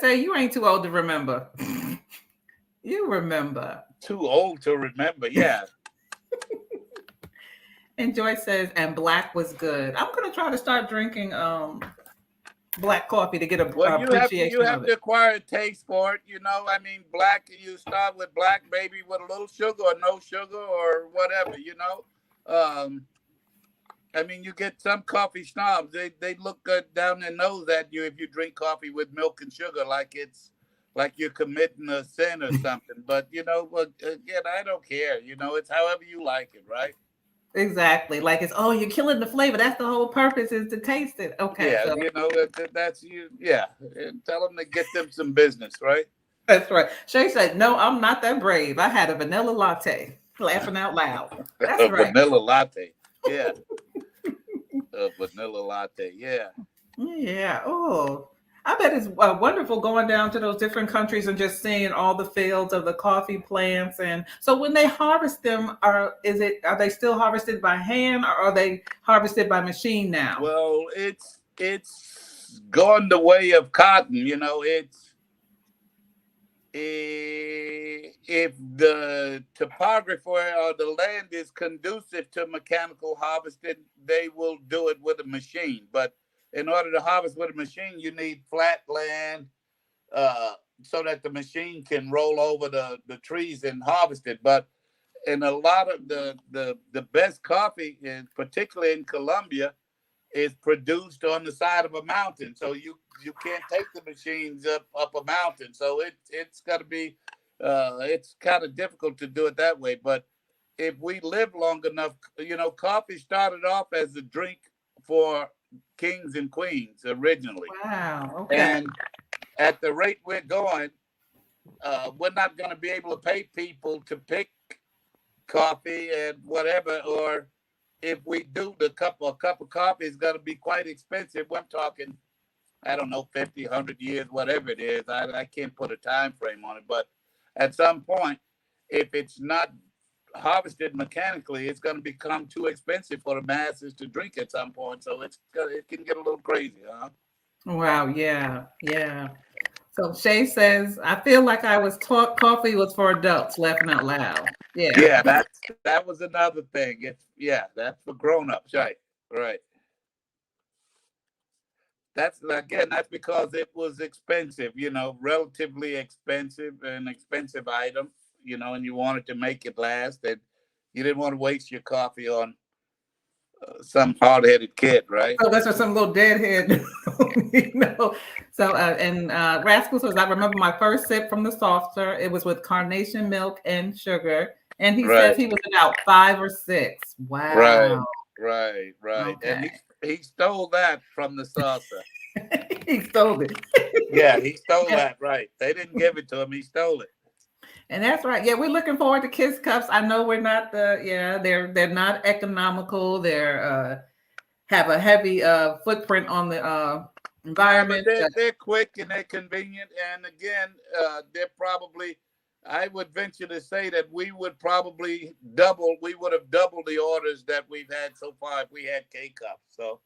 SA, you ain't too old to remember. You remember. Too old to remember, yeah. And Joyce says, and black was good. I'm gonna try to start drinking black coffee to get appreciation. You have to acquire a taste for it. I mean, black. You start with black, maybe with a little sugar or no sugar or whatever. I mean, you get some coffee snobs. They look good down their nose at you if you drink coffee with milk and sugar, like you're committing a sin or something. But again, I don't care. It's however you like it, right? Exactly. Like it's, oh, you're killing the flavor. That's the whole purpose, is to taste it. Okay, Yeah, so you know that's you. Yeah, and tell them to get them some business, right? that's right. Shay said, no, I'm not that brave. I had a vanilla latte. Laughing out loud. That's A right. vanilla latte. Yeah, a vanilla latte. Yeah. Yeah. Oh, I bet it's wonderful going down to those different countries and just seeing all the fields of the coffee plants. And so, when they harvest them, are they still harvested by hand, or are they harvested by machine now? Well, it's gone the way of cotton. You know, it's if the topography or the land is conducive to mechanical harvesting, they will do it with a machine. But in order to harvest with a machine, you need flat land uh, so that the machine can roll over the trees and harvest it. But in a lot of the best coffee, particularly in Colombia, is produced on the side of a mountain. So you can't take the machines up a mountain. So it's got to be it's kind of difficult to do it that way. But if we live long enough, you know, coffee started off as a drink for kings and queens originally, Wow. Okay. and at the rate we're going, we're not going to be able to pay people to pick coffee and whatever, or if we do, a cup of coffee is going to be quite expensive. I'm talking, I don't know, 50, 100 years, whatever it is. I can't put a time frame on it, but at some point, if it's not harvested mechanically, it's going to become too expensive for the masses to drink at some point. So it can get a little crazy, huh? Wow. Yeah. Yeah. So Shay says, I feel like I was taught coffee was for adults, laughing out loud. Yeah. Yeah, that was another thing. That's for grown-ups, right? Right. That's because it was expensive, you know, relatively expensive, an expensive item, you know, and you wanted to make it last, and you didn't want to waste your coffee on some hard-headed kid, right? Oh, that's for some little deadhead, you know. So, and Rascal says, I remember my first sip from the saucer. It was with carnation milk and sugar. And he says Right, he was about 5 or 6. right, Wow. right. And Okay. he stole that from the salsa. He stole it. Yeah, he stole Yeah. that. Right. They didn't give it to him. He stole it. And that's right. Yeah, we're looking forward to Kiss Cups. I know we're not they're not economical. They're have a heavy footprint on the Yeah, but environment. they're quick and they're convenient, and again, they're probably. I would venture to say that we would probably double. We would have doubled the orders that we've had so far if we had K cups. So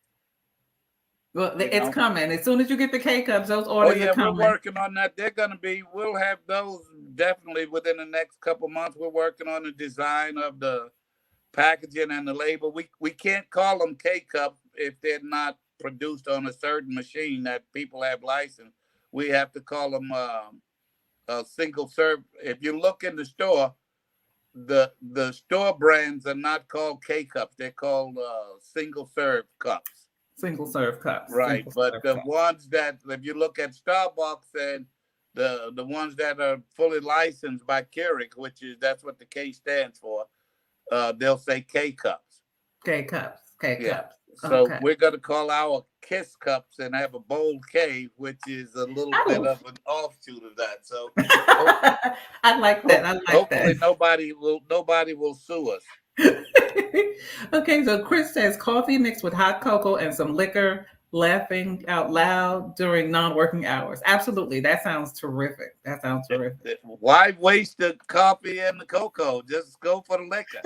Well, you it's know. coming. As soon as you get the K cups, those Oh orders are yeah, we're coming. working on that. They're gonna be. We'll have those definitely within the next couple months. We're working on the design of the packaging and the label. We can't call them K cup if they're not produced on a certain machine that people have licensed. We have to call them a single serve. If you look in the store, the store brands are not called K cups. They're called single serve cups. Single serve cups. Right, Single but serve the cups. ones that if you look at Starbucks and the ones that are fully licensed by Keurig, which is that's what the K stands for, they'll say K cups. K cups. K Yeah. cups. So Okay. we're gonna call our Kiss cups and have a bold K, which is a little bit Oh. of an offshoot of that. So I like that. I like hopefully that. nobody will sue us. Okay, so Chris says coffee mixed with hot cocoa and some liquor, laughing out loud during non-working hours. Absolutely. That sounds terrific. That sounds terrific. Why waste the coffee and the cocoa? Just go for the liquor.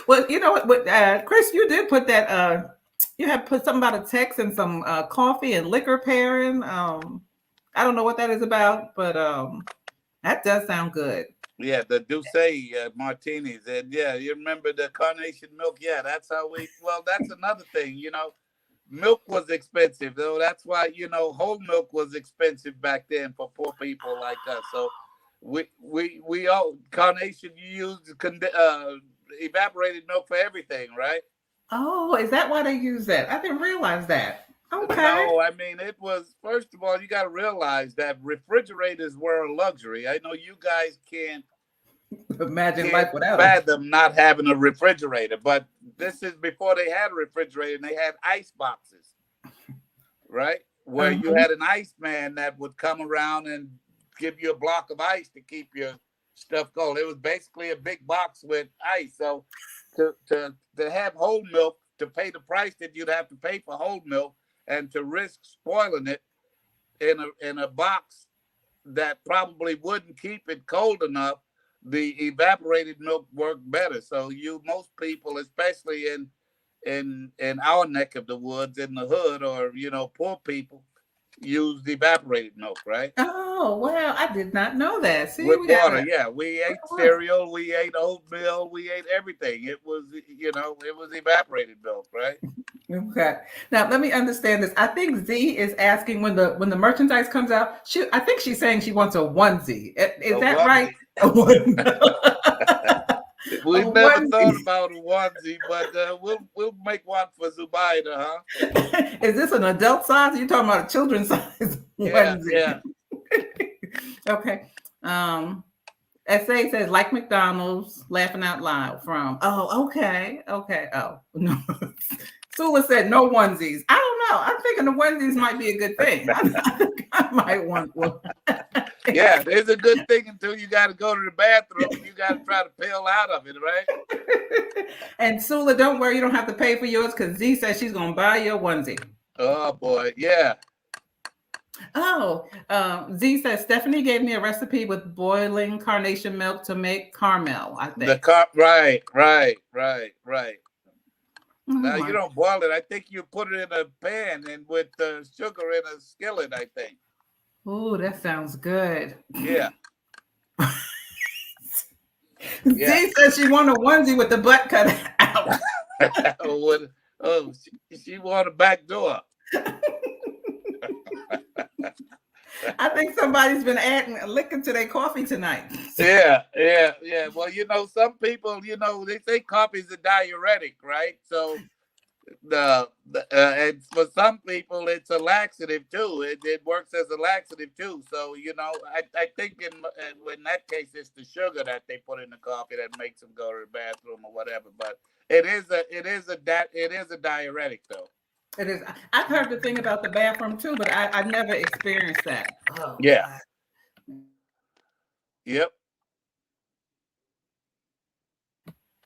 Well, you know what, Chris, you did put that you have put something about a text and some coffee and liquor pairing. I don't know what that is about, but that does sound good. Yeah, the Douce martinis, and yeah, you remember the carnation milk? Yeah, that's how we. Well, that's another thing. You know, milk was expensive, though. That's why whole milk was expensive back then for poor people like us. So we all carnation. You use evaporated milk for everything, right? Oh, is that why they use that? I didn't realize that. Okay. No, I mean it was first of all you got to realize that refrigerators were a luxury. I know you guys can't Imagine life can't without it. fathom not having a refrigerator. But this is before they had a refrigerator and they had ice boxes, right? Where you had an ice man that would come around and give you a block of ice to keep your stuff cold. It was basically a big box with ice. So to have whole milk, to pay the price that you'd have to pay for whole milk, and to risk spoiling it in a box that probably wouldn't keep it cold enough, the evaporated milk worked better. So most people, especially in our neck of the woods, in the hood, or poor people, use evaporated milk, right? Oh, well, I did not know that. See, With we got water, it. yeah. We ate cereal, we ate oatmeal, we ate everything. It was evaporated milk, right? Okay. Now let me understand this. I think Z is asking when the merchandise comes out. I think she's saying she wants a onesie. Is that right? A We've never thought about a onesie, but we'll make one for Zubaida, huh? Is this an adult size? Or are you talking about a children's size onesie? Yeah. Okay. SA says like McDonald's, laughing out loud from. Oh, okay. Oh no. Sula said no onesies. I don't know. I'm thinking the onesies might be a good thing. I might want one. Yeah, it's a good thing until you got to go to the bathroom. You got to try to peel out of it, right? And Sula, don't worry, you don't have to pay for yours because Z says she's going to buy your onesie. Oh, boy. Yeah. Oh, Z says Stephanie gave me a recipe with boiling carnation milk to make caramel, I think. Right. Oh, now, you don't boil it. I think you put it in a pan and with sugar in a skillet, I think. Oh, that sounds good. Yeah. Z says she want a onesie with the butt cut out. She want a back door. I think somebody's been licking to their coffee tonight. Yeah. Well, some people, they say coffee is a diuretic, right? So and for some people, it's a laxative too. It works as a laxative too. So I think in that case, it's the sugar that they put in the coffee that makes them go to the bathroom or whatever. But it is a diuretic though. It is. I've heard the thing about the bathroom too, but I've never experienced that. Oh, yeah. God. Yep.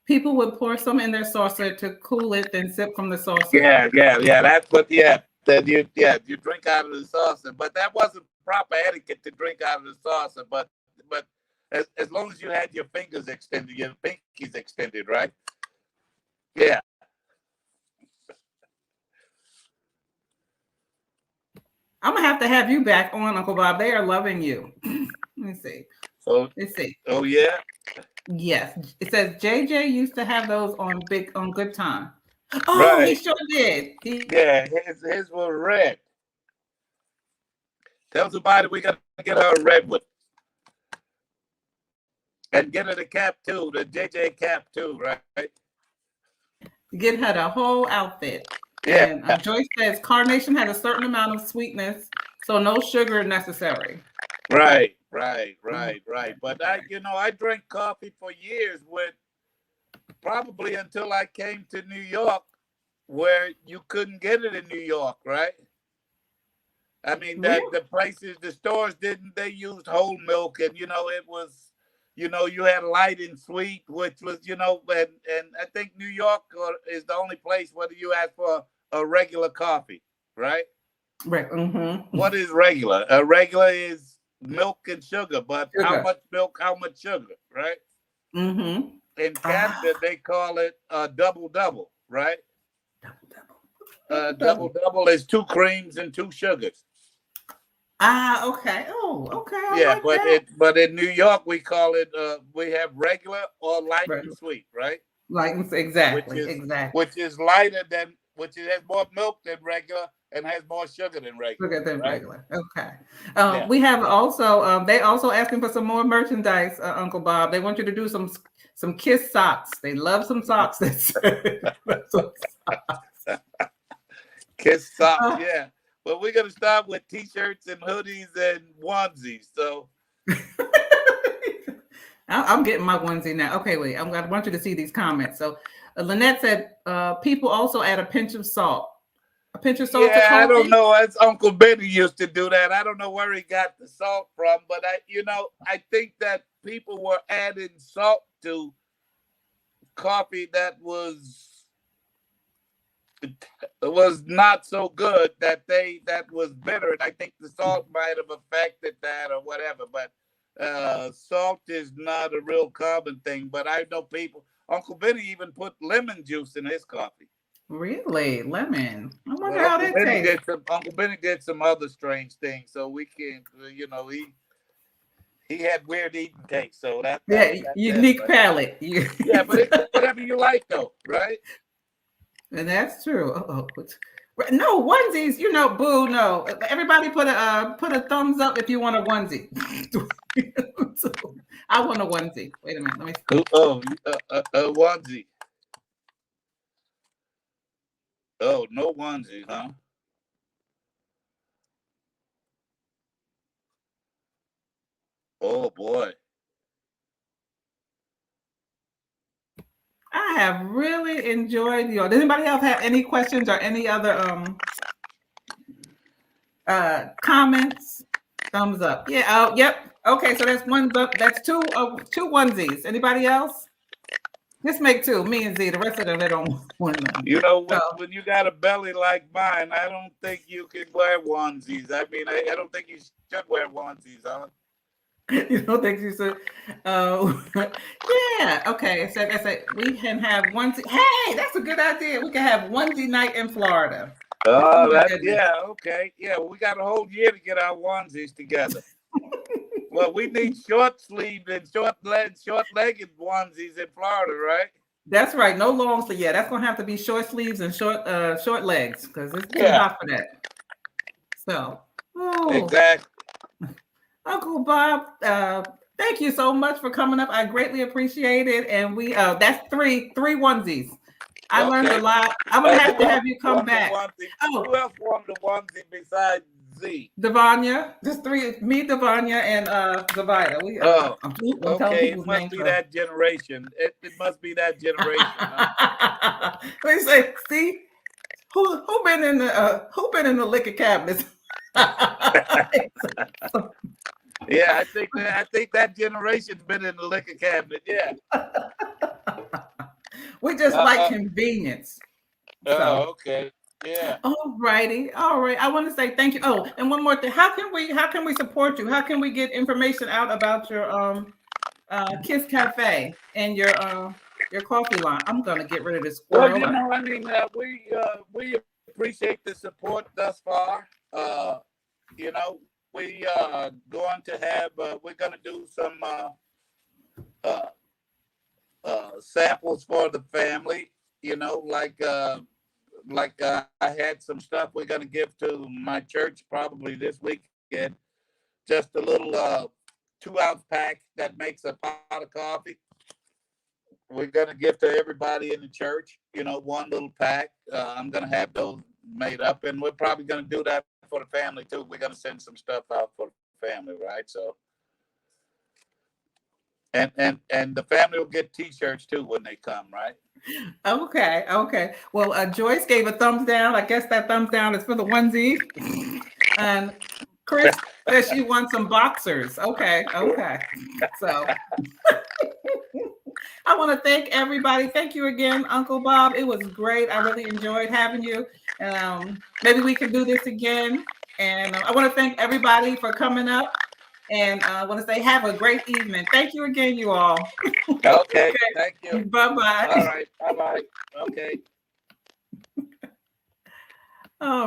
People would pour some in their saucer to cool it, then sip from the saucer. Yeah. That's what. Yeah. Then you drink out of the saucer, but that wasn't proper etiquette to drink out of the saucer. But as long as you had your fingers extended, your pinkies extended, right? Yeah. I'm gonna have to have you back on, Uncle Bob. They are loving you. Let me see. Let's see. Oh yeah. Yes, it says JJ used to have those on Good Time. Oh, right. He sure did. Yeah, his were red. Tell somebody we gotta get her a red one, and get her the cap too, the JJ cap too, right? Get her the whole outfit. Yeah. And Joyce says carnation has a certain amount of sweetness, so no sugar necessary. Right. But I drank coffee for years probably until I came to New York, where you couldn't get it in New York, right? I mean, the places, the stores they used whole milk, and it was, you had light and sweet, which was, and I think New York is the only place where you ask for a regular coffee, right? Right. Mm-hmm. What is regular? A regular is milk and sugar, but how much milk, how much sugar, right? Mm-hmm. In Canada, they call it a double, right? Double is 2 creams and 2 sugars. Okay. Oh, okay. Yeah, but in New York we call it we have regular or light and sweet, right? Light and exactly. Which is lighter than which has more milk than regular and has more sugar than regular. Regular. Okay. We have also they also asking for some more merchandise, Uncle Bob. They want you to do some Kiss socks. They love some socks. Kiss socks, yeah. Well, we're gonna start with t-shirts and hoodies and onesies. So I'm getting my onesie now. Okay, wait. I want you to see these comments. So Lynette said, people also add a pinch of salt. A pinch of salt to Yeah, I don't coffee? know. As Uncle Benny used to do that. I don't know where he got the salt from, but I think that people were adding salt to coffee that was not so good, that was bitter, and I think the salt might have affected that or whatever. But salt is not a real common thing. But I know people. Uncle Benny even put lemon juice in his coffee. Really? Lemon? I wonder Well, how that tastes. Uncle Benny did some other strange things, so we can, he had weird eating taste, so that's Unique palate. Yeah, but it's whatever you like, though, right? And that's true. No onesies, boo. No, everybody put a thumbs up if you want a onesie. I want a onesie. Wait a minute, let me see. A onesie. Oh, no onesie, huh? Oh boy. I have really enjoyed Does anybody else have any questions or any other comments? Thumbs up. Yeah. Oh, yep. Okay, so that's one. That's two onesies. Anybody else? Just make two. Me and Z. The rest of them, they don't want them. When you got a belly like mine, I don't think you can wear onesies. I mean, I don't think you should wear onesies, huh? You don't think you should? Yeah. Okay. So we can have onesie. Hey, that's a good idea. We can have onesie night in Florida. Oh, okay. Yeah, we got a whole year to get our onesies together. Well, we need short sleeved and short legged onesies in Florida, right? That's right. No long sleeve. Yeah, that's gonna have to be short sleeves and short legs because it's too hot for that. So, exactly. Uncle Bob, thank you so much for coming up. I greatly appreciate it. And we that's three onesies. I learned a lot. I'm gonna have to have you come back. Who else wanted a onesie besides Z? Devanya, just three. Me, Devanya, and Zavida. Okay. It must be that generation. It must be that generation. Huh? They say, see, who been in the liquor cabinets? Yeah, I think that generation's been in the liquor cabinet. Yeah. We just like convenience. Okay. Yeah. All righty. All right. I want to say thank you. Oh, and one more thing. How can we support you? How can we get information out about your Kiss Cafe and your coffee line? I'm gonna get rid of this squirrel. Well, we appreciate the support thus far. We are going to have we're gonna do some samples for the family. I had some stuff we're gonna give to my church probably this weekend. Just a little 2-ounce pack that makes a pot of coffee. We're gonna give to everybody in the church. One little pack. I'm gonna have those made up, and we're probably gonna do that for the family too. We're gonna send some stuff out for the family, right? So, and the family will get T-shirts too when they come, right? Okay. Well, Joyce gave a thumbs down. I guess that thumbs down is for the onesie. And Chris says she wants some boxers. Okay. So I want to thank everybody. Thank you again, Uncle Bob. It was great. I really enjoyed having you. Maybe we can do this again. And I want to thank everybody for coming up. And I want to say have a great evening. Thank you again, you all. Okay. Thank you. Bye-bye. All right. Bye-bye. Okay. Oh.